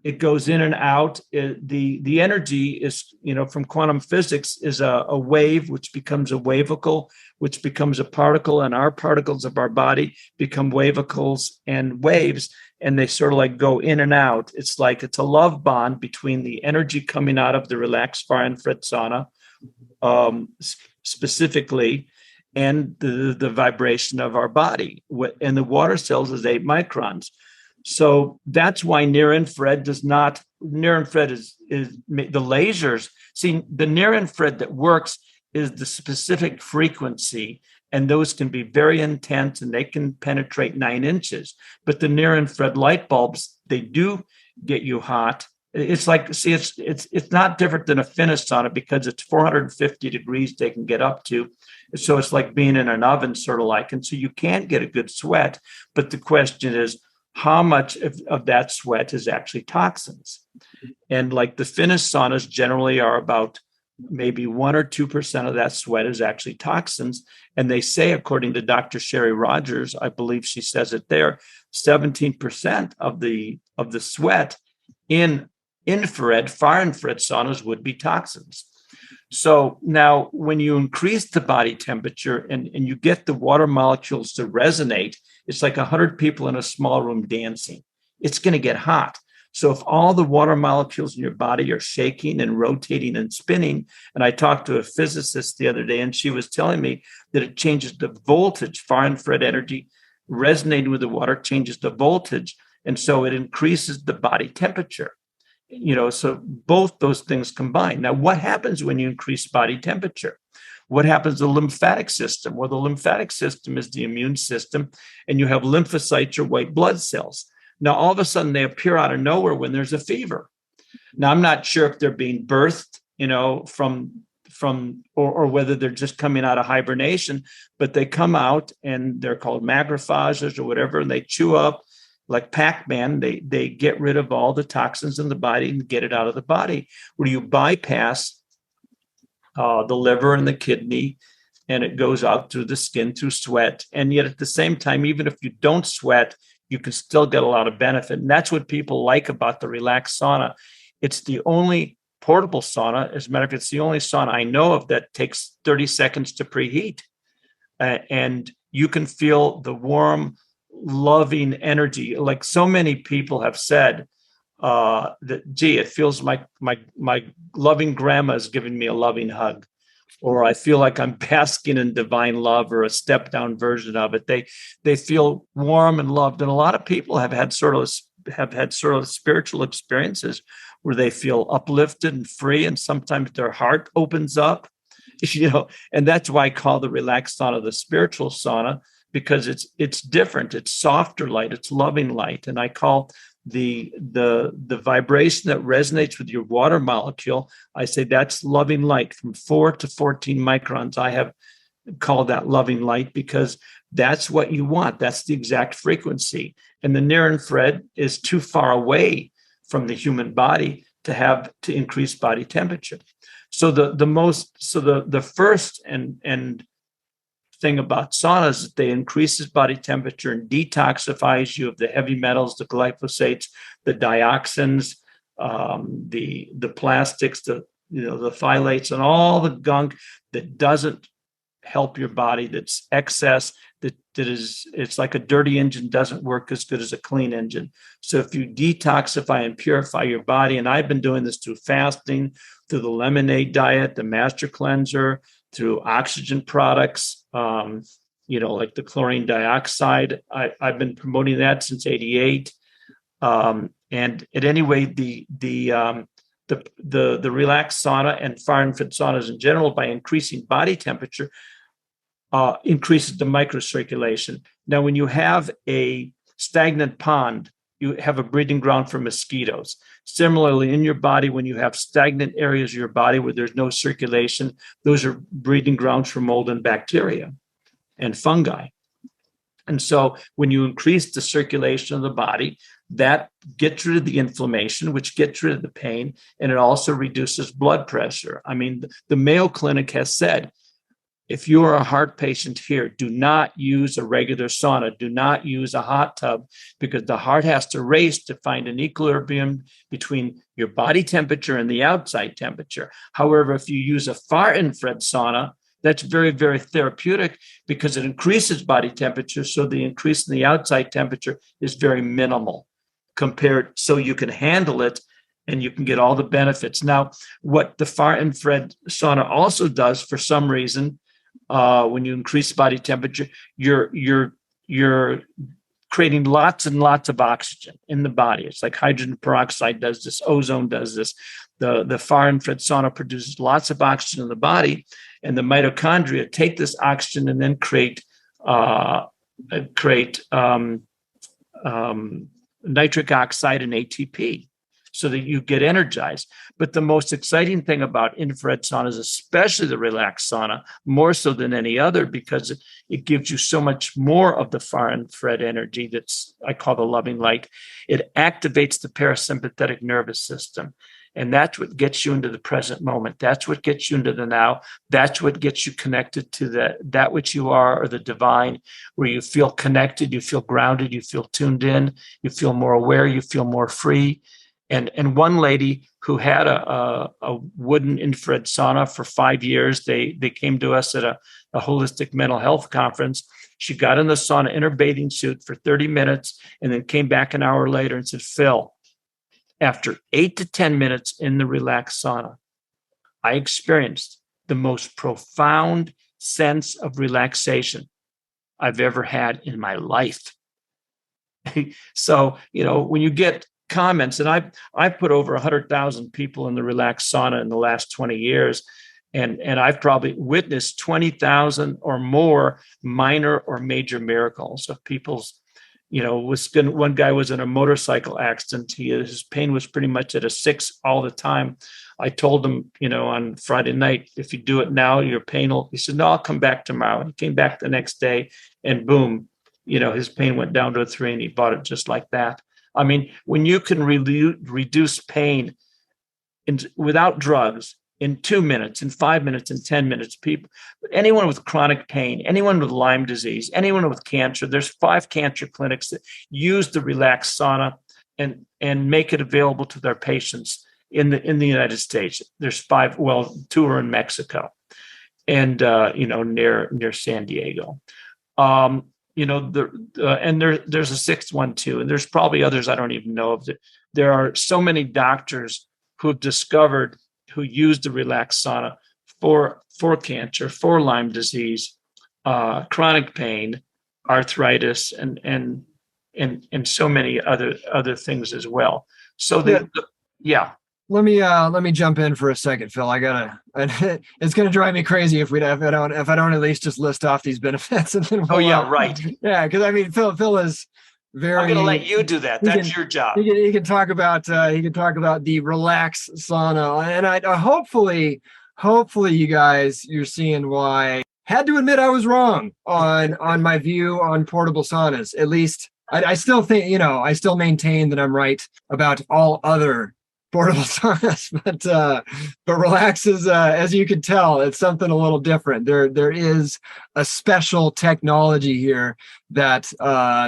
It goes in and out. The energy is, from quantum physics, is a wave, which becomes a wavicle, which becomes a particle, and our particles of our body become wavicles and waves, and they sort of like go in and out. It's a love bond between the energy coming out of the relaxed far infrared sauna, specifically, and the vibration of our body. And the water cells is 8 microns. So that's why near infrared is the lasers. See, the near infrared that works is the specific frequency, and those can be very intense and they can penetrate 9 inches. But the near infrared light bulbs, they do get you hot. It's it's not different than a Finnish sauna, because it's 450 degrees they can get up to. So it's like being in an oven, sort of like, and so you can't get a good sweat. But the question is, how much of that sweat is actually toxins? And like the Finnish saunas generally are about maybe 1 or 2% of that sweat is actually toxins. And they say, according to Dr. Sherry Rogers, I believe she says it there, 17% of the sweat in far infrared saunas would be toxins. So now when you increase the body temperature and you get the water molecules to resonate, it's like 100 people in a small room dancing. It's going to get hot. So if all the water molecules in your body are shaking and rotating and spinning, and I talked to a physicist the other day, and she was telling me that it changes the voltage, far infrared energy resonating with the water changes the voltage. And so it increases the body temperature. So both those things combine. Now, what happens when you increase body temperature? What happens to the lymphatic system? Well, the lymphatic system is the immune system, and you have lymphocytes or white blood cells. Now, all of a sudden, they appear out of nowhere when there's a fever. Now, I'm not sure if they're being birthed, or whether they're just coming out of hibernation, but they come out and they're called macrophages or whatever, and they chew up like Pac-Man. They get rid of all the toxins in the body and get it out of the body, where you bypass the liver and the kidney, and it goes out through the skin through sweat. And yet at the same time, even if you don't sweat, you can still get a lot of benefit. And that's what people like about the Relax Sauna. It's the only portable sauna. As a matter of fact, it's the only sauna I know of that takes 30 seconds to preheat. And you can feel the warm, loving energy. Like so many people have said, that, gee, it feels like my loving grandma is giving me a loving hug, or I feel like I'm basking in divine love, or a step down version of it. They feel warm and loved. And a lot of people have had sort of spiritual experiences where they feel uplifted and free, and sometimes their heart opens up, and that's why I call the relaxed sauna the spiritual sauna, because it's different. It's softer light, it's loving light. And I call the vibration that resonates with your water molecule, I say that's loving light from 4 to 14 microns. I have called that loving light because that's what you want. That's the exact frequency. And the near infrared is too far away from the human body to increase body temperature. So the first and thing about saunas is they increases body temperature and detoxifies you of the heavy metals, the glyphosates, the dioxins, the plastics, the phthalates, and all the gunk that doesn't help your body, that's excess, it's like a dirty engine doesn't work as good as a clean engine. So if you detoxify and purify your body, and I've been doing this through fasting, through the lemonade diet, the master cleanser, through oxygen products, like the chlorine dioxide. I've been promoting that since '88. And at any rate, the relaxed sauna and far infrared saunas in general, by increasing body temperature, increases the microcirculation. Now, when you have a stagnant pond, you have a breeding ground for mosquitoes. Similarly, in your body, when you have stagnant areas of your body where there's no circulation, those are breeding grounds for mold and bacteria and fungi. And so when you increase the circulation of the body, that gets rid of the inflammation, which gets rid of the pain, and it also reduces blood pressure. I mean, the Mayo Clinic has said, if you are a heart patient here, do not use a regular sauna. Do not use a hot tub, because the heart has to race to find an equilibrium between your body temperature and the outside temperature. However, if you use a far infrared sauna, that's very, very therapeutic because it increases body temperature. So the increase in the outside temperature is very minimal so you can handle it and you can get all the benefits. Now, what the far infrared sauna also does, for some reason, when you increase body temperature, you're creating lots and lots of oxygen in the body. It's like hydrogen peroxide does this, ozone does this. The far infrared sauna produces lots of oxygen in the body, and the mitochondria take this oxygen and then create nitric oxide and ATP, so that you get energized. But the most exciting thing about infrared saunas, especially the relaxed sauna, more so than any other, because it gives you so much more of the far infrared energy I call the loving light. It activates the parasympathetic nervous system. And that's what gets you into the present moment. That's what gets you into the now. That's what gets you connected to that which you are, or the divine, where you feel connected, you feel grounded, you feel tuned in, you feel more aware, you feel more free. And one lady who had a wooden infrared sauna for 5 years, they came to us at a holistic mental health conference. She got in the sauna in her bathing suit for 30 minutes and then came back an hour later and said, Phil, after 8 to 10 minutes in the relaxed sauna, I experienced the most profound sense of relaxation I've ever had in my life. So, when you get comments, and I've put over 100,000 people in the relaxed sauna in the last 20 years, and I've probably witnessed 20,000 or more minor or major miracles of people's. One guy was in a motorcycle accident. His pain was pretty much at a 6 all the time. I told him, on Friday night, if you do it now, your pain will. He said, no, I'll come back tomorrow. He came back the next day, and boom, his pain went down to a 3, and he bought it just like that. I mean, when you can reduce pain without drugs in 2 minutes, in 5 minutes, in 10 minutes, anyone with chronic pain, anyone with Lyme disease, anyone with cancer, there's 5 cancer clinics that use the relaxed sauna and make it available to their patients in the United States. There's 5, 2 are in Mexico, and near San Diego. And there's a 6th one too, and there's probably others I don't even know of there are so many doctors who've discovered, who use the Relax Sauna for cancer, for Lyme disease, chronic pain, arthritis, and so many other things as well. So yeah. Let me jump in for a second, Phil. It's gonna drive me crazy if I don't at least just list off these benefits and then Right. Yeah, because I mean Phil is very. I'm gonna let you do that. That's your job. He can talk about the Relax Sauna, and I hopefully you guys, you're seeing why. Had to admit I was wrong on my view on portable saunas. At least I still think, I still maintain that I'm right about all other portable saunas, but Relax is, as you can tell, it's something a little different. There is a special technology here that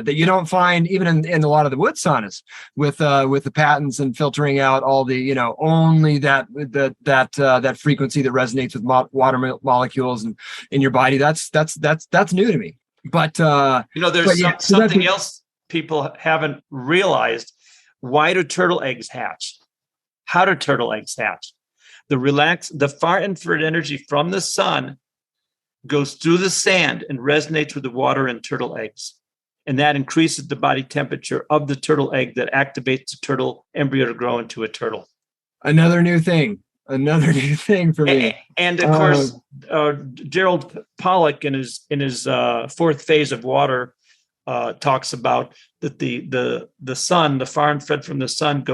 you don't find even in a lot of the wood saunas with the patents and filtering out all the only that frequency that resonates with water molecules in your body. That's new to me. But there's something else people haven't realized. Why do turtle eggs hatch? How do turtle eggs hatch? The far infrared energy from the sun goes through the sand and resonates with the water in turtle eggs. And that increases the body temperature of the turtle egg that activates the turtle embryo to grow into a turtle. Another new thing for me. And of course, Gerald Pollack in his fourth phase of water talks about that the sun, the far infrared from the sun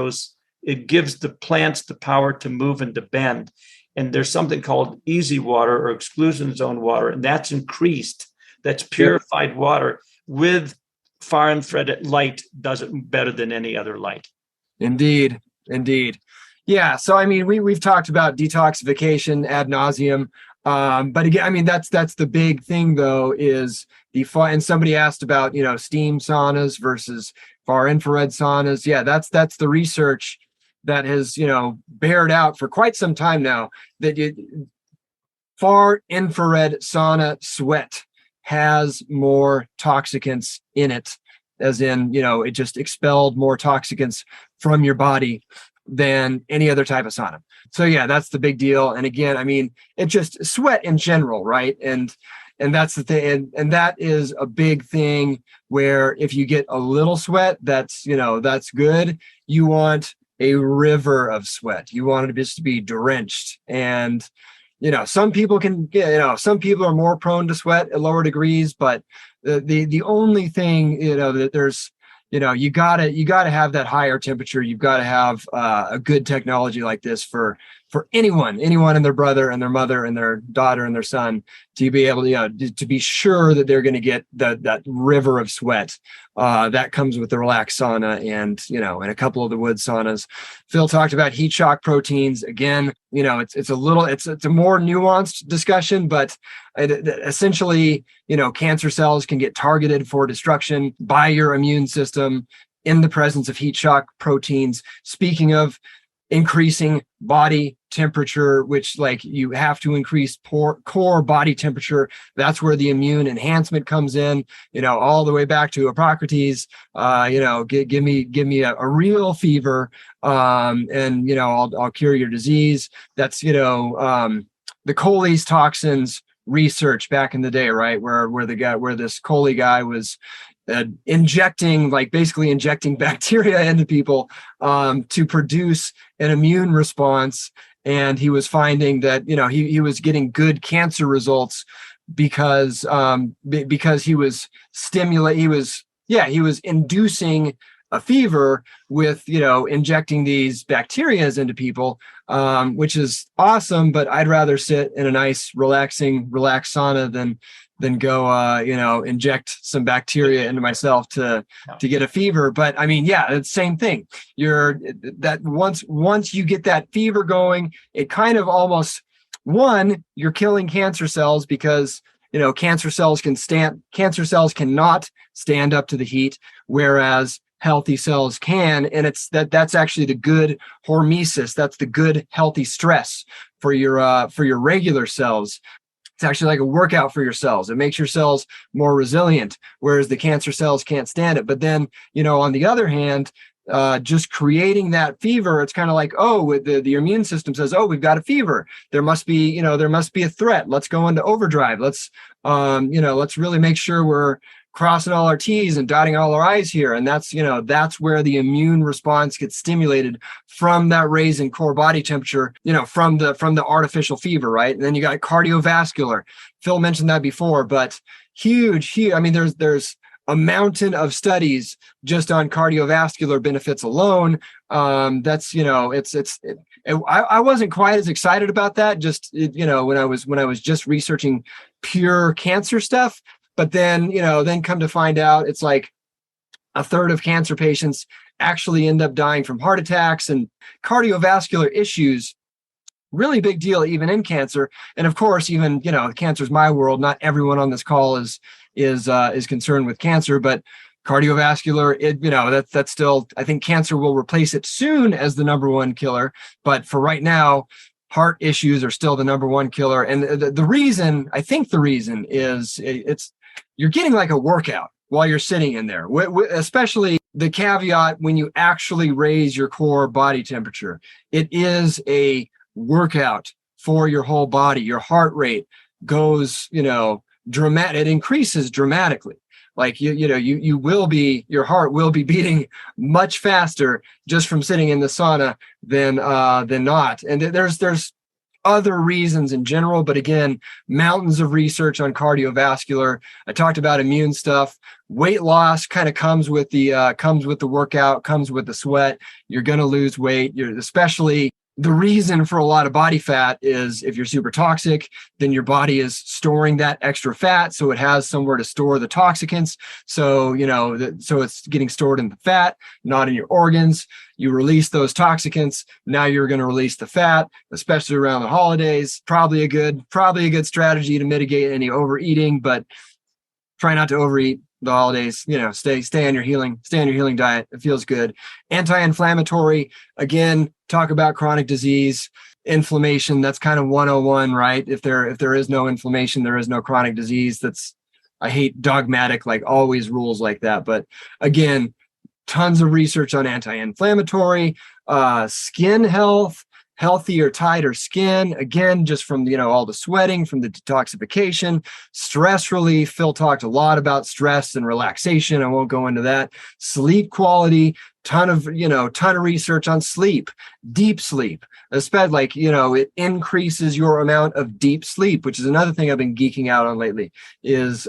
it gives the plants the power to move and to bend. And there's something called easy water or exclusion zone water, and that's increased. That's purified water with far infrared light, does it better than any other light. Indeed. Yeah. So, I mean, we've talked about detoxification ad nauseum. But again, I mean, that's the big thing, though, is and somebody asked about, steam saunas versus far infrared saunas. Yeah, that's the research that has, bared out for quite some time now that far infrared sauna sweat has more toxicants in it, as in, it just expelled more toxicants from your body than any other type of sauna. So yeah, that's the big deal. And again, I mean, it just sweat in general, right? And that's the thing. And that is a big thing where if you get a little sweat, that's good. You want a river of sweat. You want it just to be drenched. And, some people some people are more prone to sweat at lower degrees, but the only thing, that there's, you gotta have that higher temperature. You've got to have a good technology like this for anyone and their brother and their mother and their daughter and their son to be able to be sure that they're going to get that river of sweat that comes with the Relax Sauna and a couple of the wood saunas. Phil talked about heat shock proteins. Again, it's a more nuanced discussion, but essentially, cancer cells can get targeted for destruction by your immune system in the presence of heat shock proteins. Speaking of increasing body temperature, which you have to increase core body temperature. That's where the immune enhancement comes in, all the way back to Hippocrates, give me a real fever, and I'll cure your disease. That's, the Coley's toxins research back in the day, right? Where this Coley guy was injecting bacteria into people to produce an immune response, and he was finding that he was getting good cancer results because he was inducing a fever with injecting these bacterias into people, which is awesome. But I'd rather sit in a nice relaxed sauna than go inject some bacteria into myself to get a fever. But I mean, yeah, it's the same thing. Once you get that fever going, it kind of almost, you're killing cancer cells because cancer cells cannot stand up to the heat, whereas healthy cells can. And that's actually the good hormesis. That's the good healthy stress for your regular cells. It's actually like a workout for your cells. It makes your cells more resilient, whereas the cancer cells can't stand it. But then, on the other hand, just creating that fever, it's kind of like, oh, the immune system says, oh, we've got a fever. There must be a threat. Let's go into overdrive. Let's really make sure we're crossing all our T's and dotting all our I's here. And that's where the immune response gets stimulated from that raise in core body temperature, from the artificial fever, right? And then you got cardiovascular. Phil mentioned that before, but huge. I mean, there's a mountain of studies just on cardiovascular benefits alone. I wasn't quite as excited about that when I was just researching pure cancer stuff. But then come to find out, it's like a third of cancer patients actually end up dying from heart attacks and cardiovascular issues. Really big deal, even in cancer. And of course, even, cancer is my world. Not everyone on this call is concerned with cancer, but cardiovascular, that's still, I think cancer will replace it soon as the number one killer. But for right now, heart issues are still the number one killer. And the reason is you're getting like a workout while you're sitting in there, especially the caveat when you actually raise your core body temperature. It is a workout for your whole body. Your heart rate goes, dramatic. It increases dramatically. Like your heart will be beating much faster just from sitting in the sauna than not. And there's other reasons in general, but again, mountains of research on cardiovascular. I talked about immune stuff. Weight loss kind of comes with the workout, comes with the sweat. You're going to lose weight. Especially the reason for a lot of body fat is if you're super toxic, then your body is storing that extra fat, so it has somewhere to store the toxicants. So so it's getting stored in the fat, not in your organs. You release those toxicants. Now you're going to release the fat, especially around the holidays. Probably a good strategy to mitigate any overeating, but try not to overeat the holidays. Stay on your healing diet. It feels good. Anti-inflammatory, again, talk about chronic disease, inflammation. That's kind of 101, right? If there is no inflammation, there is no chronic disease. I hate dogmatic, like always rules like that. But again, tons of research on anti-inflammatory, skin health, healthier, tighter skin. Again, just from, all the sweating, from the detoxification, stress relief. Phil talked a lot about stress and relaxation. I won't go into that. Sleep quality, ton of research on sleep, deep sleep, especially it increases your amount of deep sleep, which is another thing I've been geeking out on lately is,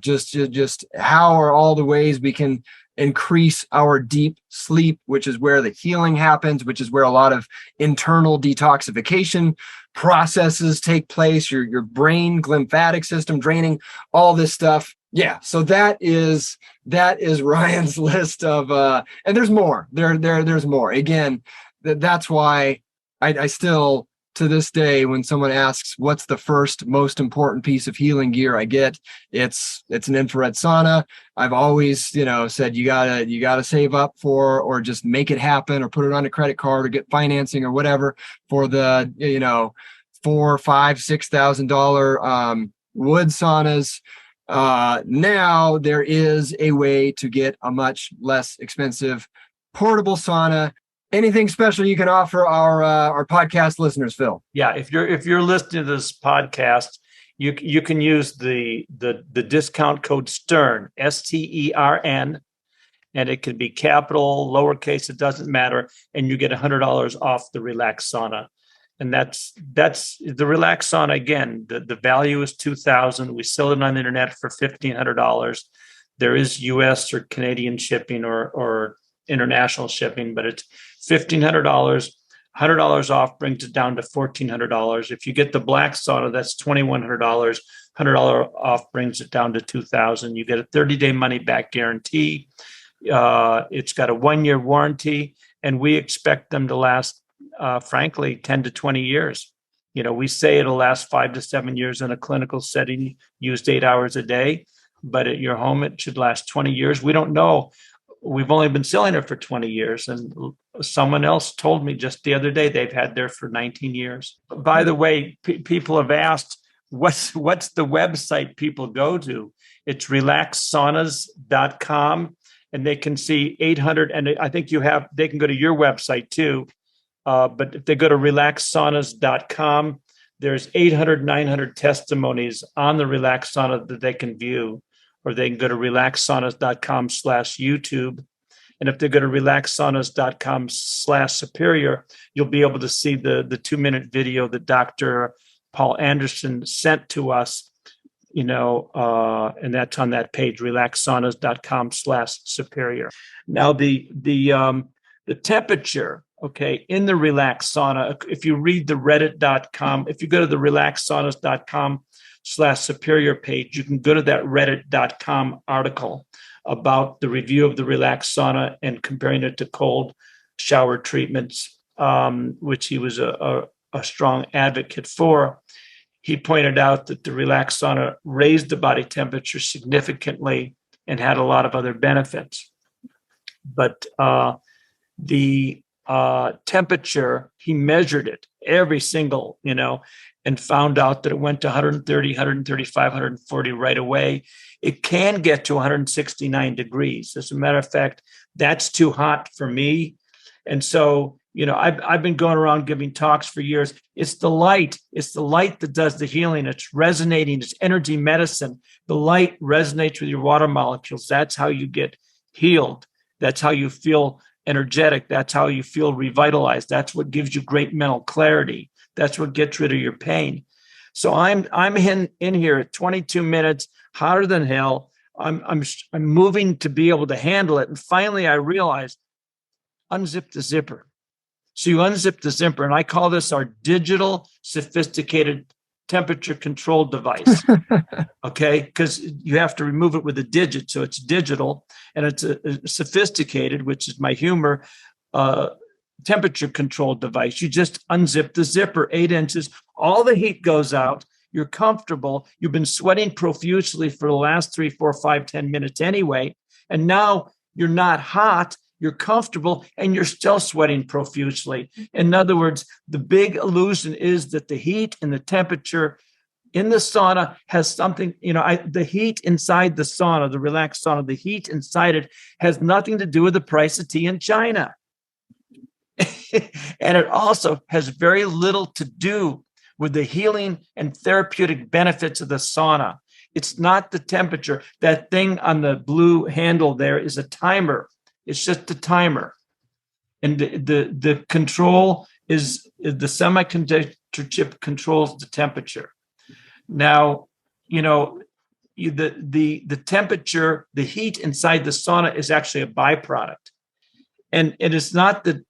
just how are all the ways we can increase our deep sleep, which is where the healing happens, which is where a lot of internal detoxification processes take place, your brain lymphatic system draining, all this stuff. Yeah, so that is Ryan's list of and there's more. There's more. Again, that's why I still, to this day, when someone asks what's the first most important piece of healing gear I get, it's an infrared sauna. I've always, said you gotta save up for, or just make it happen, or put it on a credit card, or get financing or whatever for the, $4,000, $5,000, $6,000 wood saunas. Now there is a way to get a much less expensive portable sauna. Anything special you can offer our podcast listeners, Phil? Yeah, if you're listening to this podcast, you can use the discount code STERN, STERN, and it can be capital, lowercase, it doesn't matter, and you get $100 off the Relax Sauna. And that's the Relax Sauna. Again, the value is $2,000. We sell it on the internet for $1,500. There is US or Canadian shipping or international shipping, but it's $1,500. $100 off brings it down to $1,400. If you get the black sauna, that's $2,100. $100 off brings it down to $2,000. You get a 30-day money-back guarantee. It's got a 1-year warranty, and we expect them to last, frankly, 10 to 20 years. We say it'll last 5 to 7 years in a clinical setting, used 8 hours a day, but at your home, it should last 20 years. We don't know. We've only been selling it for 20 years. And someone else told me just the other day they've had theirs for 19 years. By the way, people have asked, what's the website people go to? It's relaxsaunas.com. and they can see 800. And I think they can go to your website too. But if they go to relaxsaunas.com, there's 800, 900 testimonies on the Relax Sauna that they can view, or they can go to relaxsaunas.com/YouTube. And if they go to relaxsaunas.com/superior, you'll be able to see the 2-minute video that Dr. Paul Anderson sent to us, and that's on that page, relaxsaunas.com/superior. Now the temperature, okay, in the Relax Sauna, if you read the reddit.com, if you go to the relaxsaunas.com/superior page, you can go to that reddit.com article about the review of the Relax Sauna and comparing it to cold shower treatments, which he was a strong advocate for. He pointed out that the Relax Sauna raised the body temperature significantly and had a lot of other benefits. But the temperature, he measured it, every single, and found out that it went to 130, 135, 140 right away. It can get to 169 degrees. As a matter of fact, that's too hot for me. And so, I've been going around giving talks for years. It's the light. It's the light that does the healing. It's resonating. It's energy medicine. The light resonates with your water molecules. That's how you get healed. That's how you feel energetic. That's how you feel revitalized. That's what gives you great mental clarity. That's what gets rid of your pain. So I'm in here at 22 minutes, hotter than hell. I'm moving to be able to handle it. And finally, I realized, unzip the zipper. So you unzip the zipper, and I call this our digital sophisticated temperature control device. Okay, because you have to remove it with a digit, so it's digital, and it's a sophisticated, which is my humor, temperature control device. You just unzip the zipper 8 inches, all the heat goes out, you're comfortable, you've been sweating profusely for the last 3, 4, 5, 10 minutes anyway, and now you're not hot, you're comfortable, and you're still sweating profusely. In other words, the big illusion is that the heat and the temperature in the sauna has something, the heat inside the sauna, the Relax Sauna, the heat inside it has nothing to do with the price of tea in China. And it also has very little to do with the healing and therapeutic benefits of the sauna. It's not the temperature. That thing on the blue handle there is a timer. It's just a timer. And the control is the semiconductor chip controls the temperature. Now, the temperature, the heat inside the sauna is actually a byproduct. And it's not that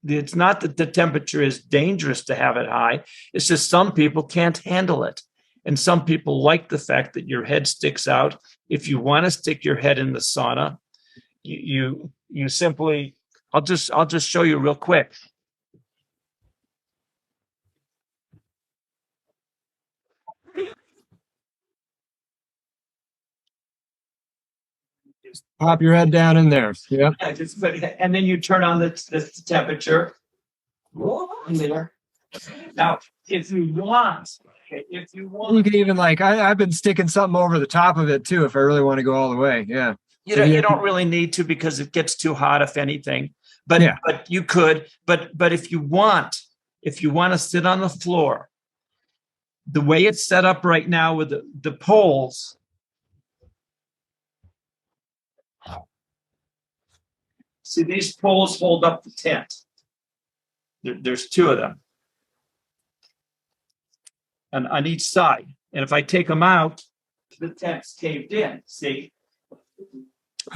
it's not that the temperature is dangerous to have it high. It's just some people can't handle it. And some people like the fact that your head sticks out. If you want to stick your head in the sauna, you simply, I'll just show you real quick. Just pop your head down in there. Yep. And then you turn on the temperature. There. Now, if you want, you can even I've been sticking something over the top of it too if I really want to go all the way. Yeah. You don't really need to because it gets too hot, if anything. But you could. But if you want to sit on the floor, the way it's set up right now with the poles. See, these poles hold up the tent. There's 2 of them, and on each side. And if I take them out, the tent's caved in. See.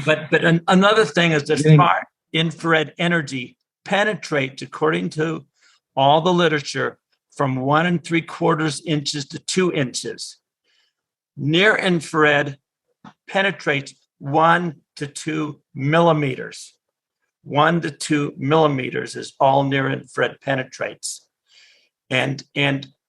But another thing is that far infrared energy penetrates, according to all the literature, from 1 3/4 inches to 2 inches. Near infrared penetrates 1 to 2 millimeters. 1 to 2 millimeters is all near infrared penetrates. And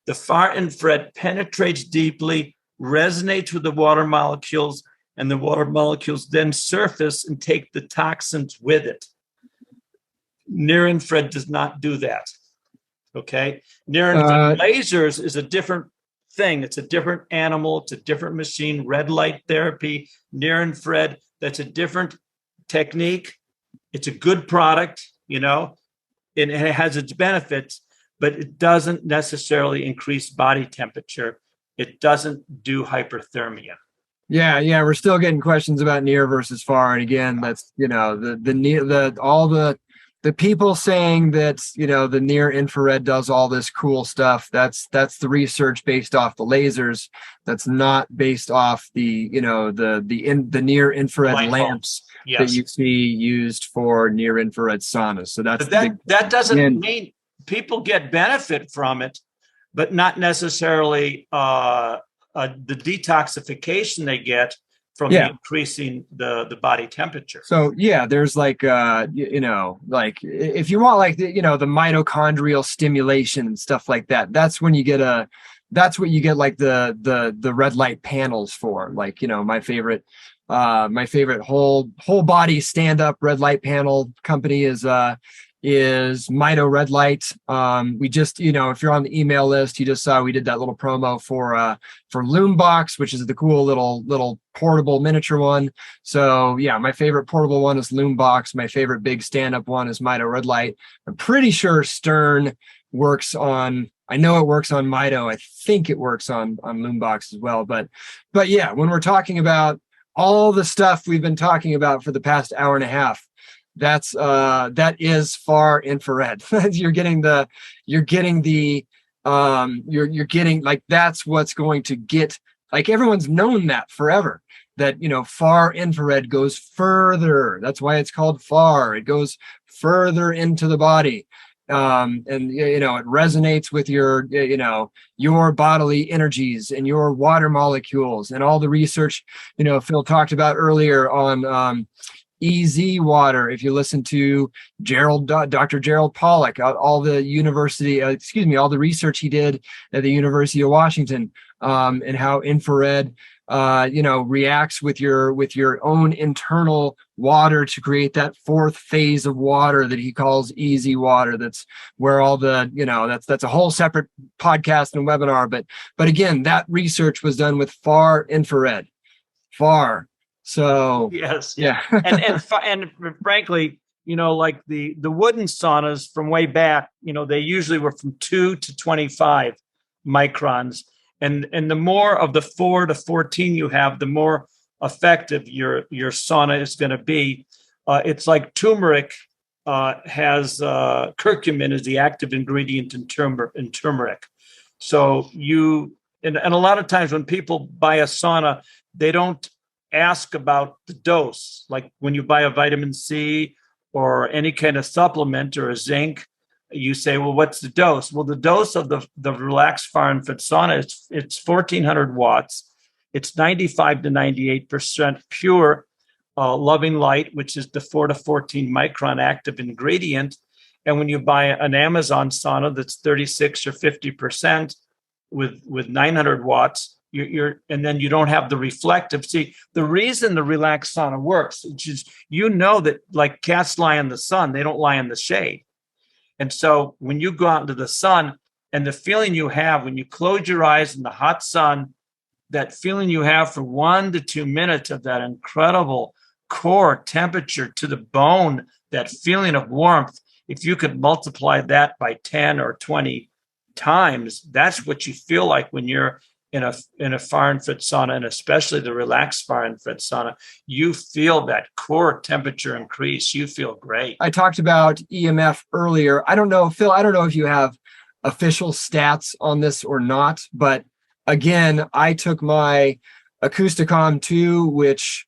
the far infrared penetrates deeply, resonates with the water molecules, and the water molecules then surface and take the toxins with it. Near infrared does not do that. Okay? Near infrared lasers is a different thing. It's a different animal. It's a different machine. Red light therapy, near infrared, that's a different technique. It's a good product, and it has its benefits, but it doesn't necessarily increase body temperature. It doesn't do hyperthermia. Yeah, we're still getting questions about near versus far, and again, that's the near, the people saying that the near infrared does all this cool stuff. That's the research based off the lasers. That's not based off the the near infrared Light lamps bulbs. Yes. that you see used for near infrared saunas. So that's that doesn't mean people get benefit from it, but not necessarily the detoxification they get from increasing the body temperature. So there's like like if you want like the mitochondrial stimulation and stuff like that, that's what you get like the red light panels for. Like my favorite whole body stand up red light panel company is Mito Red Light. We just, if you're on the email list, you just saw we did that little promo for Loombox, which is the cool little portable miniature one. So my favorite portable one is Loombox. My favorite big stand-up one is Mito Red Light. I'm pretty sure Stern works on, I know it works on Mito. I think it works on Loombox as well. But when we're talking about all the stuff we've been talking about for the past hour and a half, that is far infrared. you're getting like, that's what's going to get, like, everyone's known that forever, that far infrared goes further. That's why it's called far. It goes further into the body. And it resonates with your bodily energies and your water molecules, and all the research Phil talked about earlier on EZ water. If you listen to Dr. Gerald Pollack, all the research he did at the University of Washington, and how infrared reacts with your own internal water to create that fourth phase of water that he calls easy water. That's where all the that's a whole separate podcast and webinar. But again, that research was done with far infrared. So yes, yeah, and frankly, like the wooden saunas from way back, they usually were from 2 to 25 microns, and the more of the 4 to 14 you have, the more effective your sauna is going to be. It's like turmeric has curcumin as the active ingredient in turmeric. So and a lot of times when people buy a sauna, they don't ask about the dose. Like when you buy a vitamin C or any kind of supplement or a zinc, you say, well, what's the dose? Well, the dose of the Relax Far Infrared Sauna, it's 1400 watts. It's 95 to 98% pure loving light, which is the 4 to 14 micron active ingredient. And when you buy an Amazon sauna that's 36 or 50% with 900 watts, and then you don't have the reflective. See, the reason the Relax Sauna works is that like cats lie in the sun, they don't lie in the shade. And so when you go out into the sun, and the feeling you have when you close your eyes in the hot sun, that feeling you have for 1 to 2 minutes of that incredible core temperature to the bone, that feeling of warmth, if you could multiply that by 10 or 20 times, that's what you feel like when you're in a far infrared sauna, and especially the relaxed far infrared sauna. You feel that core temperature increase. You feel great. I talked about EMF earlier. I don't know, Phil, if you have official stats on this or not, but again, I took my Acousticom 2, which,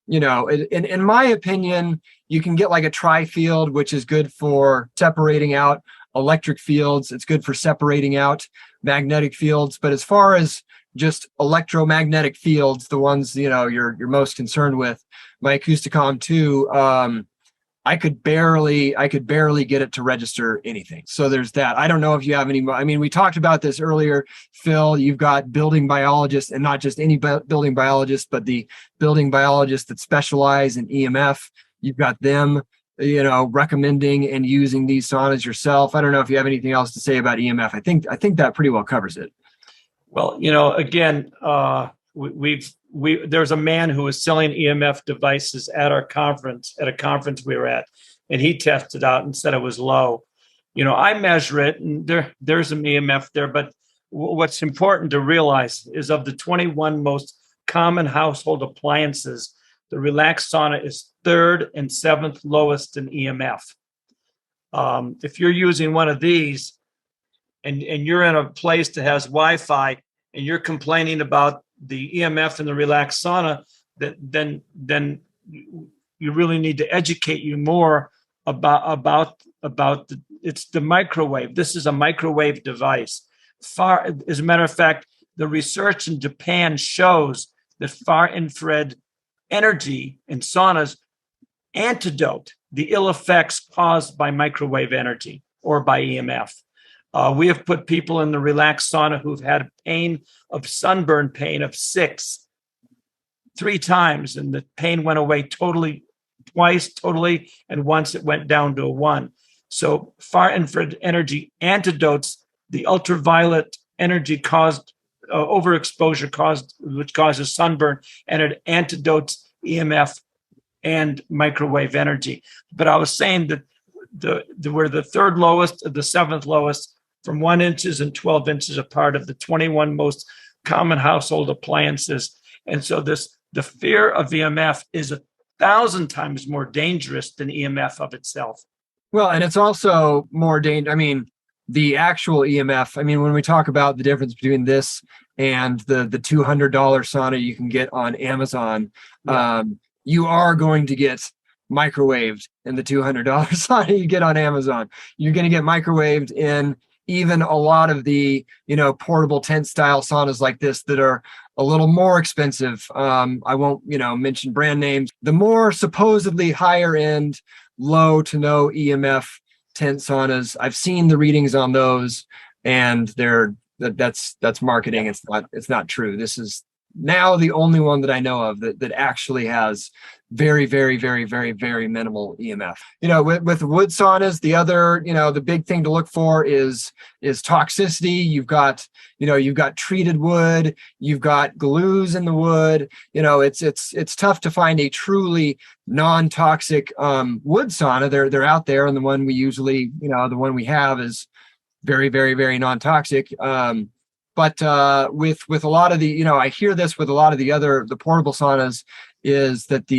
in my opinion, you can get like a tri-field, which is good for separating out electric fields. It's good for separating out magnetic fields. But as far as just electromagnetic fields, the ones you're most concerned with, my Acousticom 2, I could barely get it to register anything. So there's that. I don't know if you have any. I mean, we talked about this earlier, Phil. You've got building biologists, and not just any building biologists, but the building biologists that specialize in EMF. You've got them, recommending and using these saunas yourself. I don't know if you have anything else to say about EMF. I think that pretty well covers it. Well, again, there's a man who was selling EMF devices at a conference we were at, and he tested out and said it was low. I measure it, and there's an EMF there, but what's important to realize is of the 21 most common household appliances, the Relax Sauna is third and seventh lowest in EMF. If you're using one of these and you're in a place that has Wi-Fi and you're complaining about the EMF in the Relax Sauna, then you really need to educate you more about it's the microwave. This is a microwave device. As a matter of fact, the research in Japan shows that far infrared energy in saunas antidote the ill effects caused by microwave energy or by EMF. We have put people in the Relax Sauna who've had sunburn pain of 3 times, and the pain went away twice, and once it went down to a 1. So far infrared energy antidotes the ultraviolet energy caused overexposure which causes sunburn, and it antidotes EMF and microwave energy. But I was saying that we're the third lowest, the seventh lowest, from 1 inches and 12 inches apart of the 21 most common household appliances. And so the fear of EMF is 1,000 times more dangerous than EMF of itself. Well, and it's also more dangerous. I mean, the actual EMF, when we talk about the difference between this and the $200 sauna you can get on Amazon, you are going to get microwaved in the $200 sauna you get on Amazon. You're going to get microwaved in even a lot of the, portable tent style saunas like this that are a little more expensive. I won't, mention brand names. The more supposedly higher end, low to no EMF tent saunas, I've seen the readings on those, and that's marketing. It's not true. This is now the only one that I know of that actually has very, very, very, very, very minimal EMF. With wood saunas, the other, the big thing to look for is toxicity. You've got treated wood, you've got glues in the wood. It's tough to find a truly non-toxic wood sauna. They're out there, and the one we usually, the one we have is very, very, very non-toxic. But with a lot of the, I hear this with a lot of the portable saunas, is that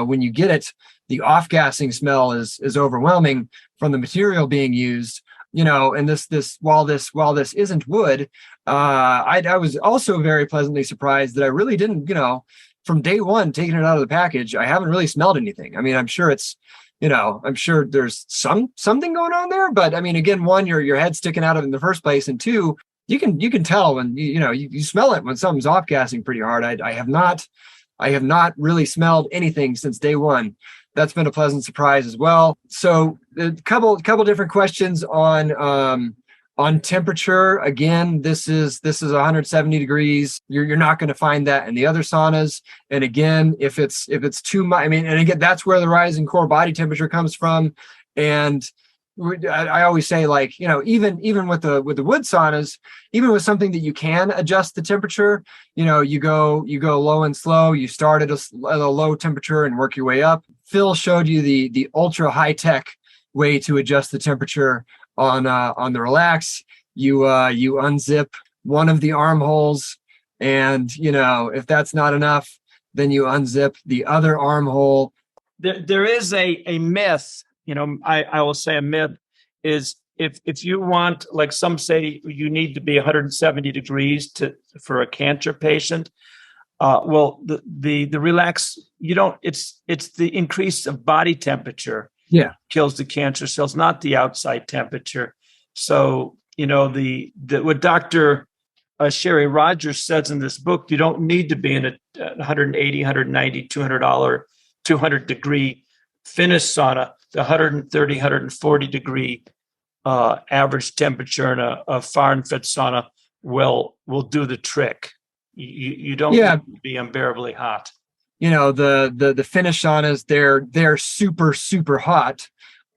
when you get it, the off-gassing smell is overwhelming from the material being used. And while this isn't wood, I was also very pleasantly surprised that I really didn't, from day one taking it out of the package, I haven't really smelled anything. I'm sure I'm sure there's something going on there, but again, one, your head's sticking out of it in the first place, and two, you can tell when you smell it when something's off gassing pretty hard. I have not really smelled anything since day one. That's been a pleasant surprise as well. So a couple different questions on temperature. Again, this is 170 degrees. You're not going to find that in the other saunas. And again, if it's too much, and again, that's where the rise in core body temperature comes from. And I always say, even with the wood saunas, even with something that you can adjust the temperature, you go low and slow. You start at a low temperature and work your way up. Phil showed you the ultra high tech way to adjust the temperature on the Relax. You unzip one of the armholes, and if that's not enough, then you unzip the other armhole. There is a myth. I will say a myth is if you want, like some say, you need to be 170 degrees for a cancer patient. Well, the Relax, it's the increase of body temperature kills the cancer cells, not the outside temperature. So what Dr. Sherry Rogers says in this book, you don't need to be in a 180, 190, $200 degree finished sauna. The 130, 140 degree average temperature in a far infrared sauna will do the trick. You don't need to be unbearably hot. The Finnish saunas, they're super, super hot.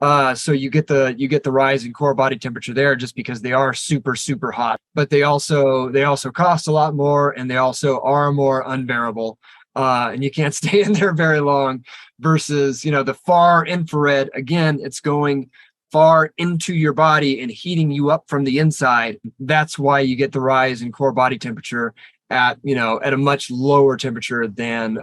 So you get the rise in core body temperature there just because they are super, super hot, but they also cost a lot more, and they also are more unbearable. And you can't stay in there very long versus, the far infrared. Again, it's going far into your body and heating you up from the inside. That's why you get the rise in core body temperature at a much lower temperature than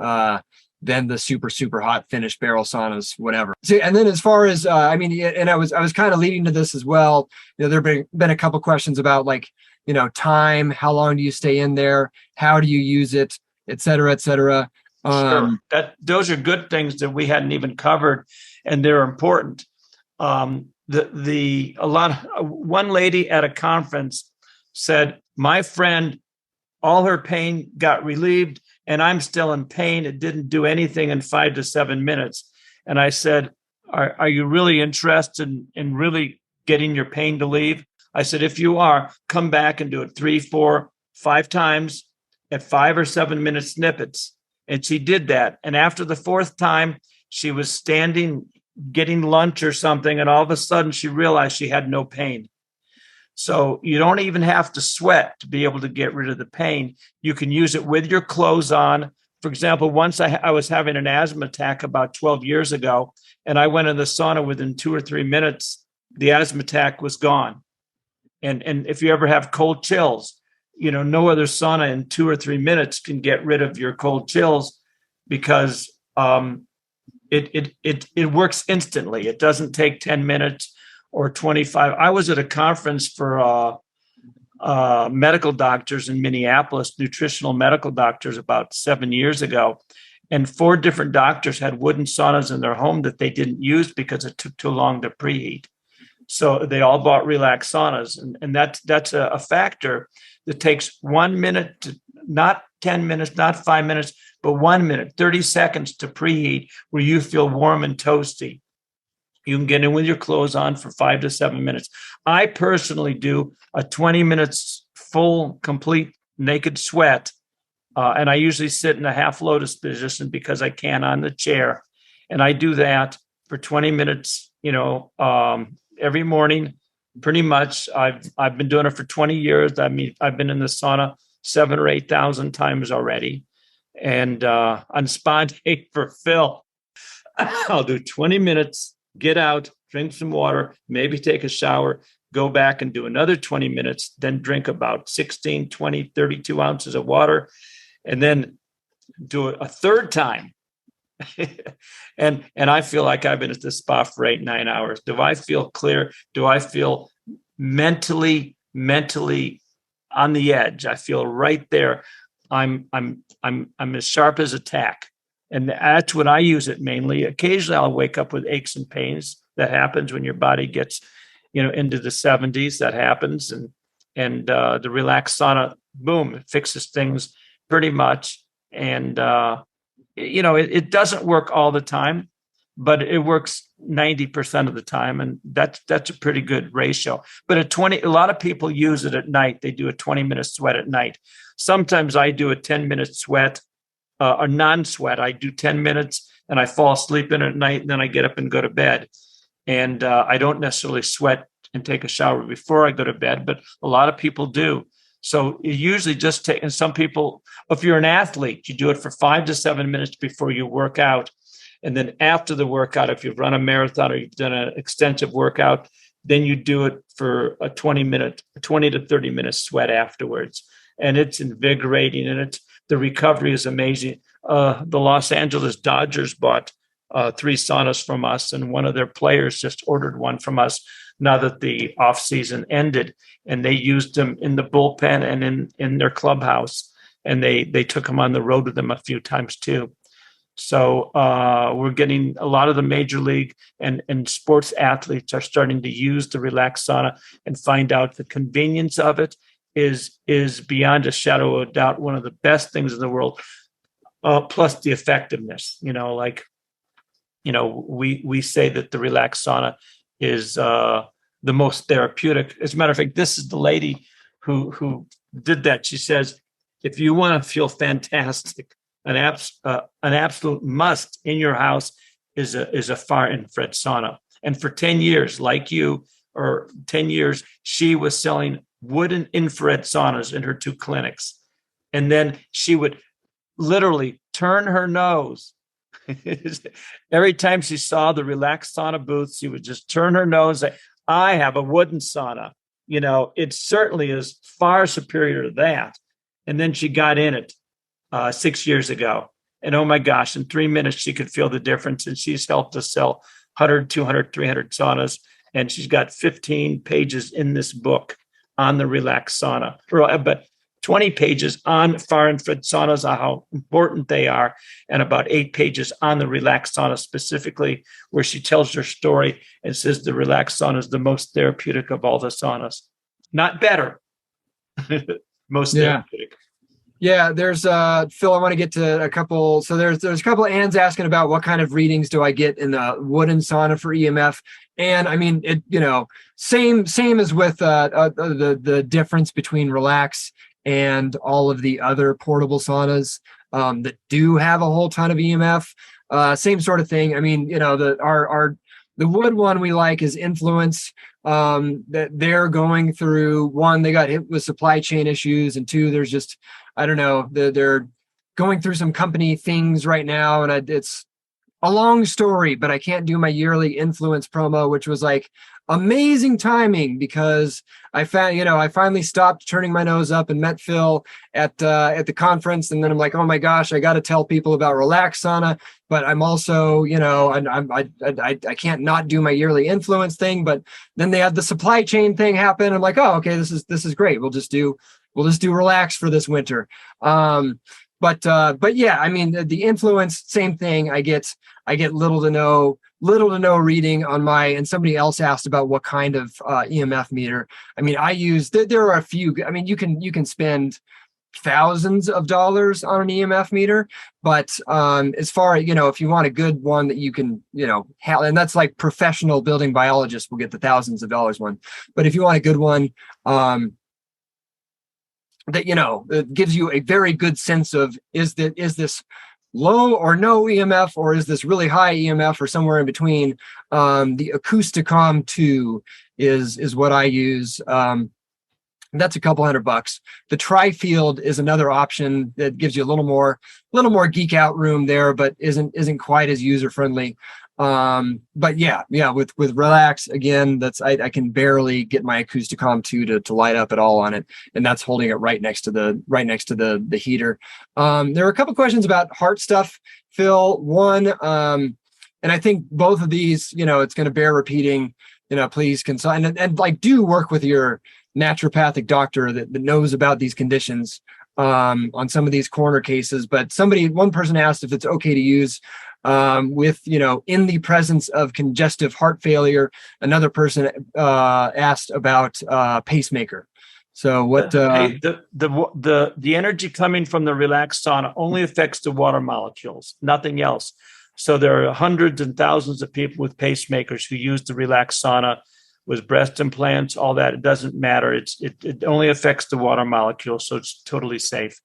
the super, super hot finished barrel saunas, whatever. So, and then as far as, and I was kind of leading to this as well. There have been a couple questions about like, time, how long do you stay in there? How do you use it? Et cetera, et cetera. Sure. Those are good things that we hadn't even covered, and they're important. One lady at a conference said, my friend, all her pain got relieved, and I'm still in pain. It didn't do anything in 5 to 7 minutes. And I said, are you really interested in really getting your pain to leave? I said, if you are, come back and do it 3, 4, 5 times at 5 or 7 minute snippets. And she did that. And after the 4th time, she was standing, getting lunch or something. And all of a sudden she realized she had no pain. So you don't even have to sweat to be able to get rid of the pain. You can use it with your clothes on. For example, once I was having an asthma attack about 12 years ago, and I went in the sauna within 2 or 3 minutes, the asthma attack was gone. And if you ever have cold chills, no other sauna in 2 or 3 minutes can get rid of your cold chills because it works instantly. It doesn't take 10 minutes or 25. I was at a conference for medical doctors in Minneapolis, nutritional medical doctors, about 7 years ago. And 4 different doctors had wooden saunas in their home that they didn't use because it took too long to preheat. So they all bought Relax Saunas. And that's a factor that takes 1 minute, not 10 minutes, not 5 minutes, but 1 minute, 30 seconds to preheat where you feel warm and toasty. You can get in with your clothes on for 5 to 7 minutes. I personally do a 20 minutes full, complete naked sweat. And I usually sit in a half lotus position because I can on the chair. And I do that for 20 minutes, every morning, pretty much. I've been doing it for 20 years. I mean, I've been in the sauna 7,000 or 8,000 times already. And on spontaneous for Phil, I'll do 20 minutes, get out, drink some water, maybe take a shower, go back and do another 20 minutes, then drink about 16, 20, 32 ounces of water, and then do it a third time. and I feel like I've been at the spa for 8-9 hours. Do I feel clear? Do I feel mentally on the edge? I feel right there. I'm as sharp as a tack. And that's what I use it mainly. Occasionally I'll wake up with aches and pains. That happens when your body gets, into the 70s. That happens. And the Relax Sauna, boom, it fixes things pretty much. And it doesn't work all the time, but it works 90% of the time. And that's a pretty good ratio. But a lot of people use it at night. They do a 20-minute sweat at night. Sometimes I do a 10-minute sweat, or non-sweat. I do 10 minutes and I fall asleep in at night, and then I get up and go to bed. And I don't necessarily sweat and take a shower before I go to bed, but a lot of people do. So you usually just take, and some people, if you're an athlete, you do it for 5 to 7 minutes before you work out. And then after the workout, if you've run a marathon or you've done an extensive workout, then you do it for a 20 to 30 minute sweat afterwards. And it's invigorating, and the recovery is amazing. The Los Angeles Dodgers bought 3 saunas from us, and one of their players just ordered one from us now that the off season ended, and they used them in the bullpen and in their clubhouse, and they took them on the road with them a few times too. So we're getting a lot of the major league and sports athletes are starting to use the Relax Sauna and find out the convenience of it is beyond a shadow of a doubt one of the best things in the world. Plus the effectiveness, we say that the Relax Sauna is the most therapeutic. As a matter of fact, this is the lady who did that. She says, if you want to feel fantastic, an absolute must in your house is a far infrared sauna. And for 10 years, like you, or 10 years, she was selling wooden infrared saunas in her 2 clinics. And then she would literally turn her nose. Every time she saw the Relax Sauna booth, she would just turn her nose and say, I have a wooden sauna. It certainly is far superior to that. And then she got in it 6 years ago. And oh my gosh, in 3 minutes, she could feel the difference. And she's helped us sell 100, 200, 300 saunas. And she's got 15 pages in this book on the Relax Sauna, but 20 pages on far infrared saunas, how important they are, and about 8 pages on the Relax Sauna specifically, where she tells her story and says the Relax Sauna is the most therapeutic of all the saunas. Not better, most therapeutic. Yeah, there's Phil, I want to get to a couple. So there's a couple of Anns asking about what kind of readings do I get in the wooden sauna for EMF. And I mean, same as with the difference between Relax and all of the other portable saunas that do have a whole ton of EMF. Same sort of thing. I mean, the wood one we like is Influence. That they're going through, one, they got hit with supply chain issues, and two, there's just, I don't know, they're going through some company things right now, and it's a long story, but I can't do my yearly Influence promo, which was like amazing timing, because I finally stopped turning my nose up and met Phil at the conference, and then I'm like, oh my gosh, I got to tell people about Relax Sauna, but I'm also, I can't not do my yearly Influence thing. But then they had the supply chain thing happen. I'm like, oh, okay, this is great. We'll just do Relax for this winter. But yeah, I mean, the Influence, same thing. I get little to no reading on my, and somebody else asked about what kind of EMF meter. I mean, there are a few, I mean, you can spend thousands of dollars on an EMF meter, but as far as, if you want a good one that you can, have, and that's like professional building biologists will get the thousands of dollars one. But if you want a good one, that it gives you a very good sense of, is this low or no EMF, or is this really high EMF, or somewhere in between? The Acousticom 2 is what I use. That's a couple $100. The Tri-Field is another option that gives you a little more geek out room there, but isn't quite as user friendly. But yeah, with Relax, again, I can barely get my Acousticom 2 to light up at all on it, and that's holding it right next to the heater. There are a couple questions about heart stuff, Phil. One, and I think both of these, it's going to bear repeating. Please consult and like do work with your naturopathic doctor that knows about these conditions on some of these corner cases. But one person asked if it's okay to use with, in the presence of congestive heart failure. Another person asked about pacemaker. So what the energy coming from the Relax Sauna only affects the water molecules, nothing else. So there are hundreds and thousands of people with pacemakers who use the Relax Sauna with breast implants, all that. It doesn't matter. It only affects the water molecules, so it's totally safe.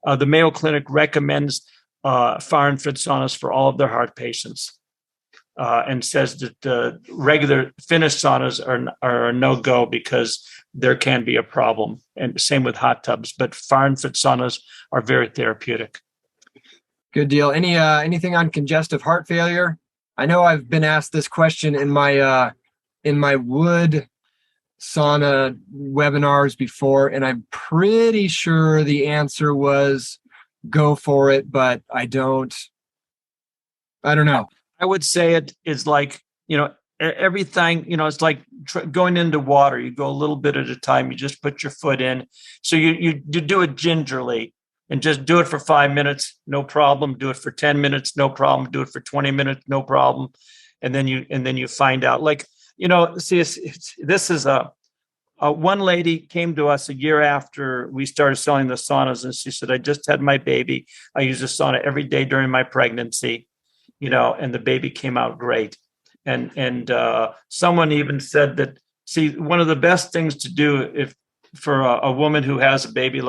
The Mayo Clinic recommends far infrared saunas for all of their heart patients, and says that the regular finished saunas are a no-go because there can be a problem. And same with hot tubs, but far infrared saunas are very therapeutic. Good deal. Anything on congestive heart failure? I know I've been asked this question in my wood sauna webinars before, and I'm pretty sure the answer was go for it, but I don't know. I would say it is like, everything, it's like going into water. You go a little bit at a time. You just put your foot in. So you do it gingerly, and just do it for 5 minutes, no problem. Do it for 10 minutes, no problem. Do it for 20 minutes, no problem. And then you find out, like, this is one lady came to us a year after we started selling the saunas, and she said, I just had my baby. I use a sauna every day during my pregnancy, and the baby came out great. And someone even said that, one of the best things to do for a woman who has a baby,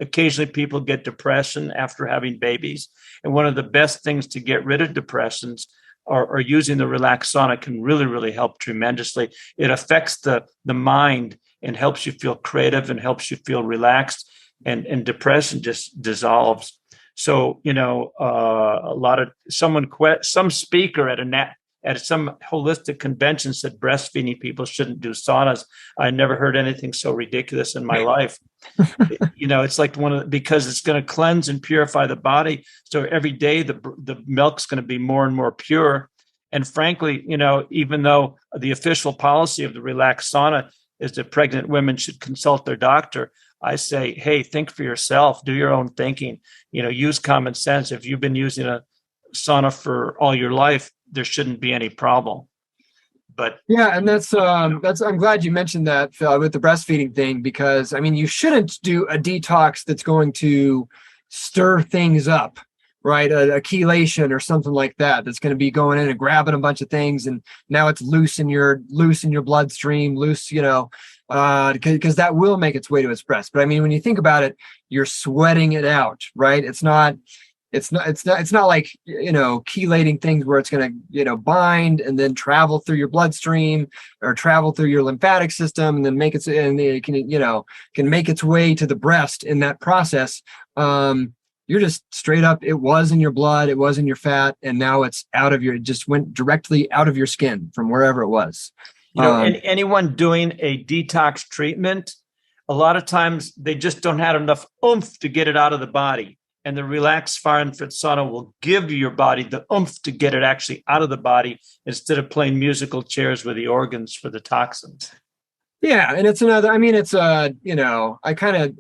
occasionally people get depression after having babies. And one of the best things to get rid of depressions are using the Relax Sauna can really, really help tremendously. It affects the mind and helps you feel creative and helps you feel relaxed, and depression just dissolves. So, some speaker at some holistic convention said breastfeeding people shouldn't do saunas. I never heard anything so ridiculous in my life. It's like because it's going to cleanse and purify the body. So every day the milk's going to be more and more pure. And frankly, even though the official policy of the Relax Sauna is that pregnant women should consult their doctor, I say, hey, think for yourself, do your own thinking, use common sense. If you've been using a sauna for all your life, there shouldn't be any problem. But yeah, and that's I'm glad you mentioned that, Phil, with the breastfeeding thing, because I mean, you shouldn't do a detox that's going to stir things up, right? A chelation or something like that that's going to be going in and grabbing a bunch of things, and now it's loose in your bloodstream, because that will make its way to its breast. But I mean, when you think about it, you're sweating it out, right? It's not like, chelating things where it's going to, bind and then travel through your bloodstream or travel through your lymphatic system and then it can make its way to the breast in that process. You're just straight up, it was in your blood, it was in your fat, and now it just went directly out of your skin from wherever it was. Anyone doing a detox treatment, a lot of times they just don't have enough oomph to get it out of the body. And the Relax Fire and Fit Sauna will give your body the oomph to get it actually out of the body instead of playing musical chairs with the organs for the toxins. Yeah, and it's another. I mean, it's it's kind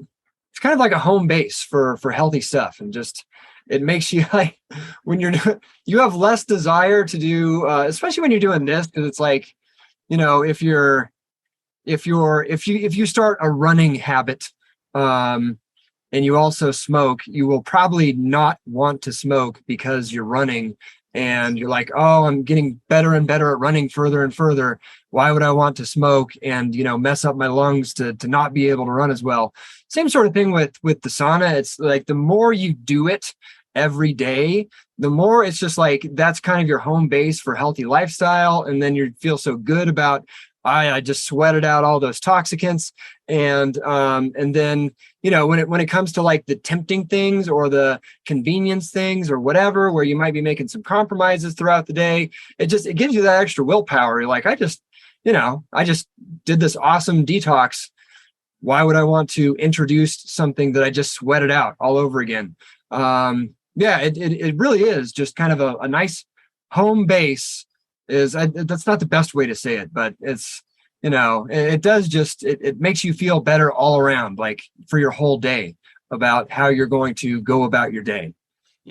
of like a home base for healthy stuff, and just it makes you like when you have less desire to do, especially when you're doing this, because it's like, if you start a running habit, and you also smoke, you will probably not want to smoke because you're running and you're like, oh, I'm getting better and better at running further and further. Why would I want to smoke and, mess up my lungs to not be able to run as well? Same sort of thing with the sauna. It's like the more you do it every day, the more it's just like, that's kind of your home base for healthy lifestyle. And then you feel so good about, I just sweated out all those toxicants. And then, when it comes to like the tempting things or the convenience things or whatever, where you might be making some compromises throughout the day, it gives you that extra willpower. You're like, I just did this awesome detox. Why would I want to introduce something that I just sweated out all over again? It really is just kind of a nice home base. That's not the best way to say it, but it's, it does it makes you feel better all around, like for your whole day about how you're going to go about your day.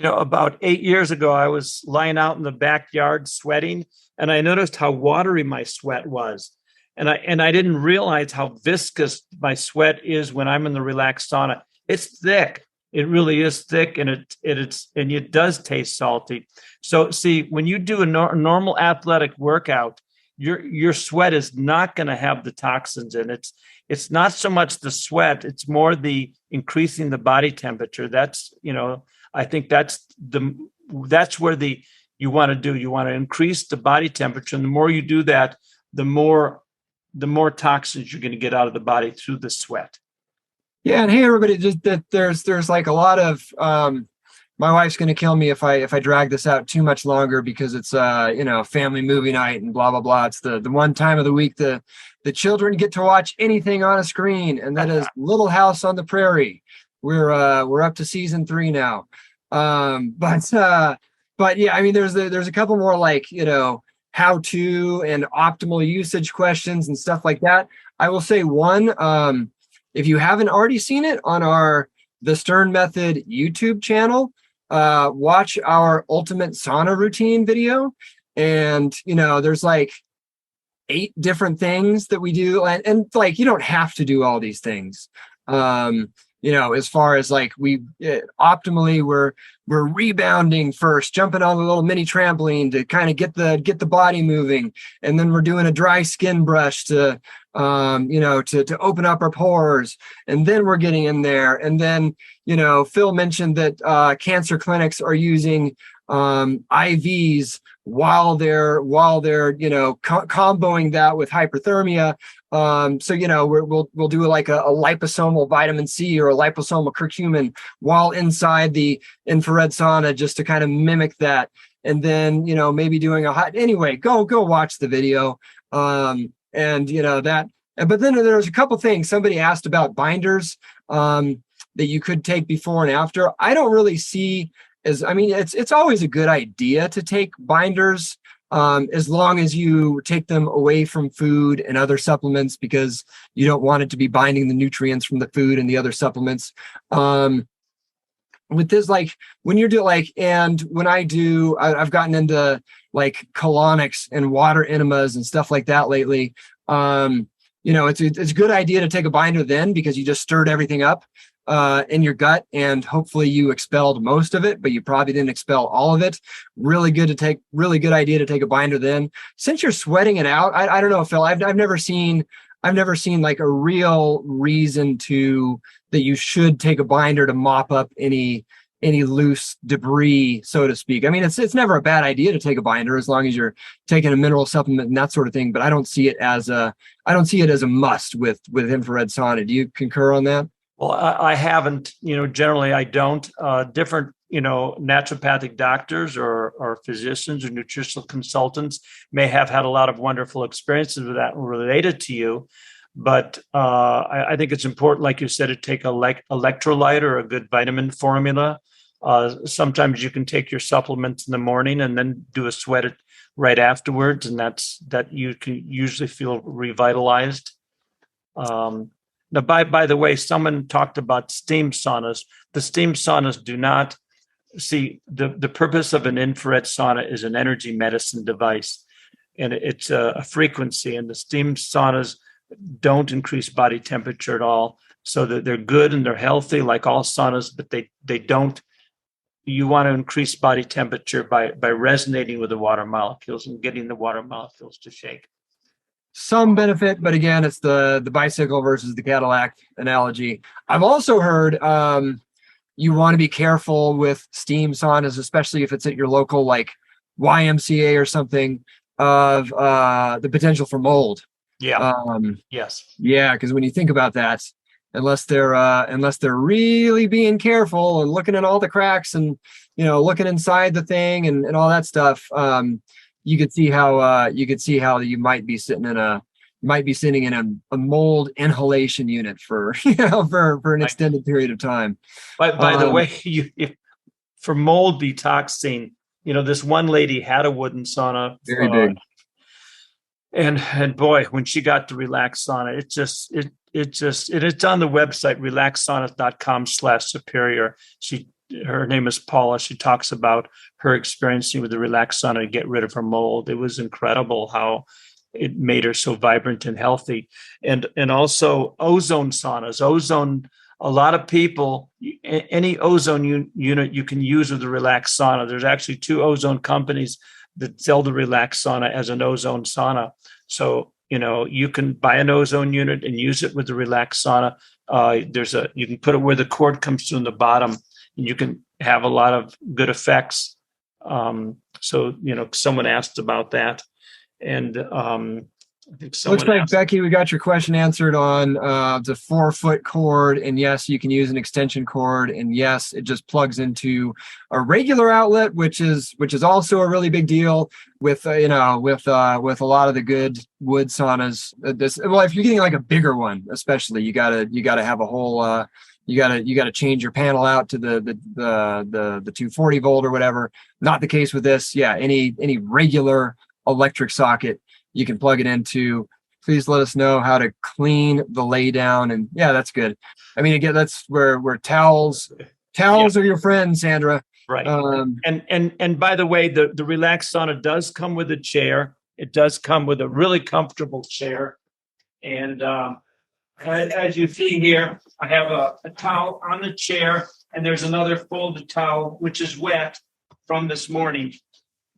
About 8 years ago, I was lying out in the backyard sweating, and I noticed how watery my sweat was. And I didn't realize how viscous my sweat is when I'm in the Relax Sauna. It's thick. It really is thick, and it does taste salty. So see, when you do a normal athletic workout, your sweat is not going to have the toxins in it. It's not so much the sweat; it's more the increasing the body temperature. That's I think that's where you want to do. You want to increase the body temperature, and the more you do that, the more toxins you're going to get out of the body through the sweat. Yeah, and hey everybody, just that there's like a lot of my wife's going to kill me if I drag this out too much longer, because it's family movie night and blah blah blah. It's the one time of the week the children get to watch anything on a screen, and that is Little House on the Prairie. We're up to season 3 now. But yeah, I mean there's a couple more like how to and optimal usage questions and stuff like that. I will say one, if you haven't already seen it on the Stern Method YouTube channel, watch our ultimate sauna routine video. And, there's like 8 different things that we do. And like, you don't have to do all these things. As far as like optimally, we're rebounding first, jumping on a little mini trampoline to kind of get the body moving. And then we're doing a dry skin brush to open up our pores, and then we're getting in there. And then, Phil mentioned that cancer clinics are using IVs while they're comboing that with hyperthermia. So we'll do like a liposomal vitamin C or a liposomal curcumin while inside the infrared sauna, just to kind of mimic that. And then maybe doing a hot. Anyway, go watch the video. That. But then there's a couple things. Somebody asked about binders that you could take before and after. I don't really see it's always a good idea to take binders as long as you take them away from food and other supplements, because you don't want it to be binding the nutrients from the food and the other supplements. With this, like when you're and when I've gotten into like colonics and water enemas and stuff like that lately. It's a good idea to take a binder then, because you just stirred everything up in your gut, and hopefully you expelled most of it, but you probably didn't expel all of it. Really good idea to take a binder then. Since you're sweating it out, I don't know, Phil, I've never seen like a real reason that you should take a binder to mop up any loose debris, so to speak. I mean, it's never a bad idea to take a binder as long as you're taking a mineral supplement and that sort of thing, but I don't see it as a must with infrared sauna. Do you concur on that? Well, I haven't, generally I don't. Different, naturopathic doctors or physicians or nutritional consultants may have had a lot of wonderful experiences with that related to you. But I think it's important, like you said, to take a electrolyte or a good vitamin formula. Sometimes you can take your supplements in the morning and then do a sweat right afterwards, and that you can usually feel revitalized. Now, by the way, someone talked about steam saunas. The steam saunas do not see the purpose of an infrared sauna is an energy medicine device, and it's a frequency. And the steam saunas don't increase body temperature at all, so that they're good and they're healthy, like all saunas. But they don't. You want to increase body temperature by resonating with the water molecules and getting the water molecules to shake. Some benefit, but again, it's the bicycle versus the Cadillac analogy. I've also heard you want to be careful with steam saunas, especially if it's at your local like YMCA or something, of the potential for mold. Yeah. Yes. Yeah, because when you think about that, unless they're really being careful and looking at all the cracks and looking inside the thing and all that stuff. You could see how you might be sitting in a mold inhalation unit for for an extended period of time. By the way, for mold detoxing, this one lady had a wooden sauna, very big, and boy, when she got the Relax Sauna, it's on the website relaxsaunas.com/superior. Her name is Paula. She talks about her experiencing with the Relax Sauna to get rid of her mold. It was incredible how it made her so vibrant and healthy. And also ozone saunas. Ozone, a lot of people, any ozone unit you can use with the Relax Sauna. There's actually 2 ozone companies that sell the Relax Sauna as an ozone sauna. So, you can buy an ozone unit and use it with the Relax Sauna. You can put it where the cord comes through in the bottom, and you can have a lot of good effects. So, someone asked about that. And I think someone looks like asked, Becky, we got your question answered on the 4-foot cord. And yes, you can use an extension cord. And yes, it just plugs into a regular outlet, which is also a really big deal with a lot of the good wood saunas. If you're getting like a bigger one, especially, you gotta have a whole. You gotta change your panel out to the 240 volt or whatever. Not the case with this. Yeah, any regular electric socket you can plug it into. Please let us know how to clean the lay down. And yeah, that's good. I mean, again, that's where towels are your friends, Sandra. Right. And by the way, the Relax Sauna does come with a chair. It does come with a really comfortable chair. And as you see here, I have a towel on the chair, and there's another folded towel, which is wet from this morning.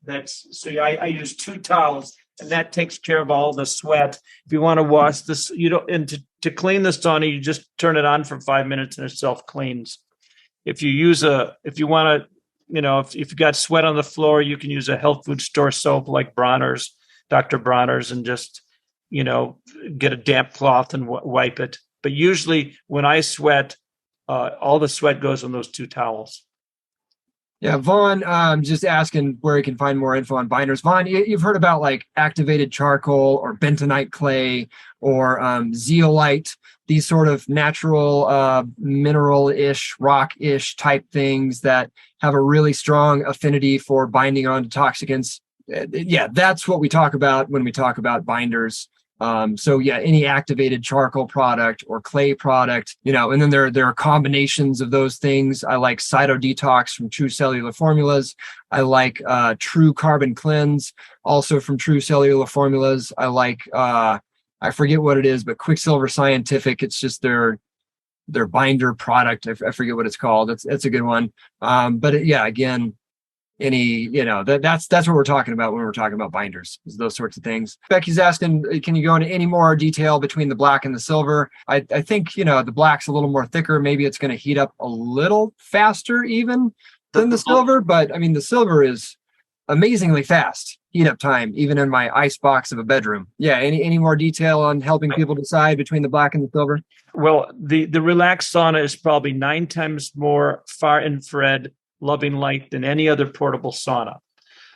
I use 2 towels, and that takes care of all the sweat. If you want to wash this, to clean the sauna, you just turn it on for 5 minutes and it self cleans. If you want to if you've got sweat on the floor, you can use a health food store soap like Bronner's, Dr. Bronner's, and just, get a damp cloth and wipe it. But usually when I sweat, all the sweat goes on those 2 towels. Yeah, Vaughn, just asking where you can find more info on binders. Vaughn, you've heard about like activated charcoal or bentonite clay or zeolite, these sort of natural mineral-ish, rock-ish type things that have a really strong affinity for binding on toxicants. Yeah, that's what we talk about when we talk about binders. So yeah, any activated charcoal product or clay product, and then there are combinations of those things. I like Cyto Detox from True Cellular Formulas. I like True Carbon Cleanse, also from True Cellular Formulas. I like I forget what it is, but Quicksilver Scientific. It's just their binder product. I forget what it's called. It's a good one. But again, that's what we're talking about when we're talking about binders, is those sorts of things. Becky's asking, can you go into any more detail between the black and the silver? I think, the black's a little more thicker. Maybe it's going to heat up a little faster even than the silver, but I mean, the silver is amazingly fast heat up time, even in my ice box of a bedroom. Yeah. Any more detail on helping people decide between the black and the silver? Well, the Relax Sauna is probably 9 times more far infrared loving light than any other portable sauna.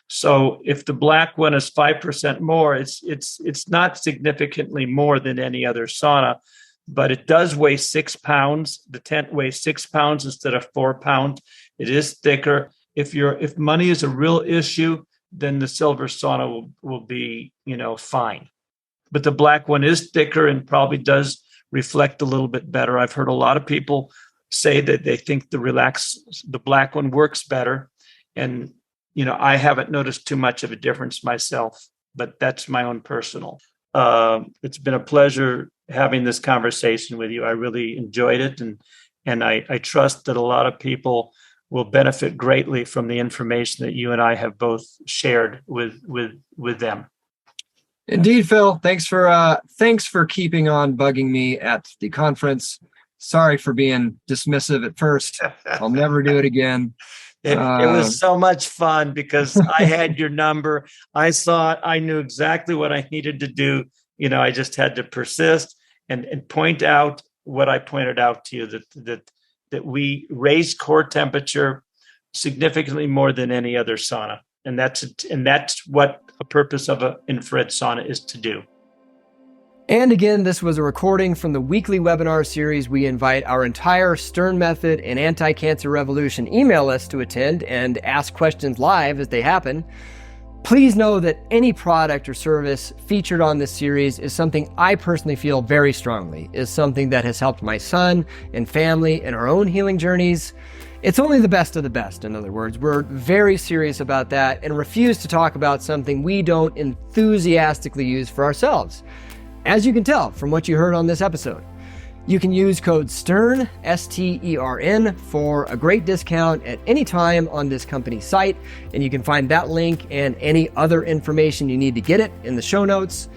So if the black one is 5% more, it's not significantly more than any other sauna, but it does weigh 6 pounds. The tent weighs 6 pounds instead of 4 pounds. It is thicker. If money is a real issue, then the silver sauna will be, fine. But the black one is thicker and probably does reflect a little bit better. I've heard a lot of people say that they think the black one works better. And, I haven't noticed too much of a difference myself, but that's my own personal. It's been a pleasure having this conversation with you. I really enjoyed it. And I trust that a lot of people will benefit greatly from the information that you and I have both shared with them. Indeed, Phil. Thanks for keeping on bugging me at the conference. Sorry for being dismissive at first. I'll never do it again. It was so much fun because I had your number. I saw it. I knew exactly what I needed to do. I just had to persist and point out what I pointed out to you, that we raise core temperature significantly more than any other sauna. And that's what a purpose of an infrared sauna is to do. And again, this was a recording from the weekly webinar series. We invite our entire Stern Method and Anti-Cancer Revolution email list to attend and ask questions live as they happen. Please know that any product or service featured on this series is something I personally feel very strongly is something that has helped my son and family in our own healing journeys. It's only the best of the best, in other words. We're very serious about that and refuse to talk about something we don't enthusiastically use for ourselves. As you can tell from what you heard on this episode, you can use code STERN, STERN, for a great discount at any time on this company's site, and you can find that link and any other information you need to get it in the show notes.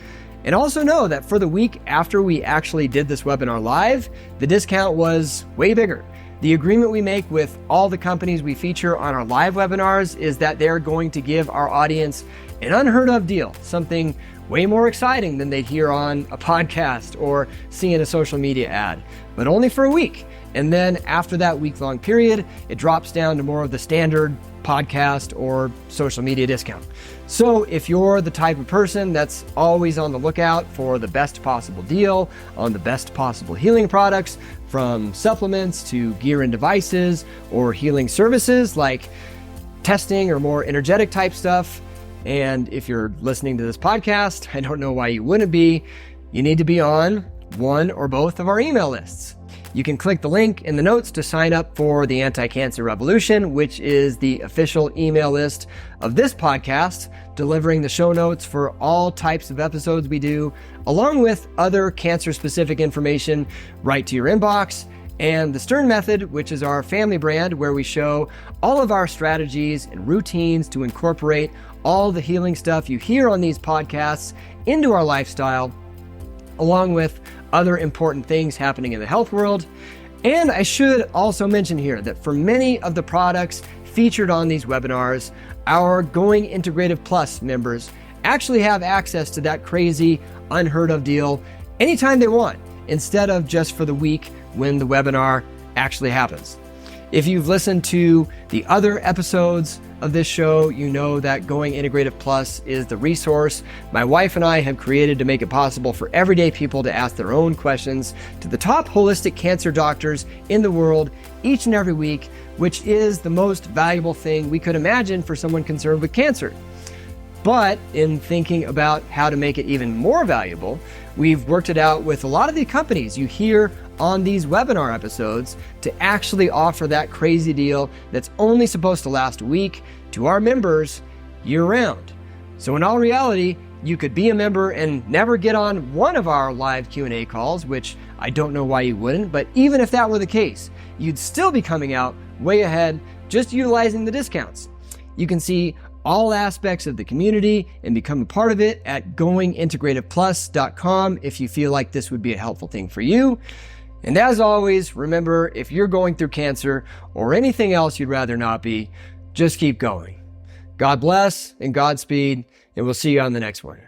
And also know that for the week after we actually did this webinar live, the discount was way bigger. The agreement we make with all the companies we feature on our live webinars is that they're going to give our audience an unheard of deal, something way more exciting than they'd hear on a podcast or see in a social media ad, but only for a week. And then after that week-long period, it drops down to more of the standard podcast or social media discount. So if you're the type of person that's always on the lookout for the best possible deal on the best possible healing products, from supplements to gear and devices or healing services like testing or more energetic type stuff, and if you're listening to this podcast, I don't know why you wouldn't be, you need to be on one or both of our email lists. You can click the link in the notes to sign up for the Anti-Cancer Revolution, which is the official email list of this podcast, delivering the show notes for all types of episodes we do, along with other cancer-specific information right to your inbox. And the Stern Method, which is our family brand, where we show all of our strategies and routines to incorporate all the healing stuff you hear on these podcasts into our lifestyle, along with other important things happening in the health world. And I should also mention here that for many of the products featured on these webinars, our Going Integrative Plus members actually have access to that crazy, unheard of deal anytime they want, instead of just for the week when the webinar actually happens. If you've listened to the other episodes of this show, you know that Going Integrative Plus is the resource my wife and I have created to make it possible for everyday people to ask their own questions to the top holistic cancer doctors in the world each and every week, which is the most valuable thing we could imagine for someone concerned with cancer. But in thinking about how to make it even more valuable, we've worked it out with a lot of the companies you hear on these webinar episodes to actually offer that crazy deal that's only supposed to last a week to our members year-round. So in all reality, you could be a member and never get on one of our live Q&A calls, which I don't know why you wouldn't, but even if that were the case, you'd still be coming out way ahead just utilizing the discounts. You can see all aspects of the community and become a part of it at goingintegrativeplus.com if you feel like this would be a helpful thing for you. And as always, remember, if you're going through cancer or anything else you'd rather not be, just keep going. God bless and Godspeed, and we'll see you on the next one.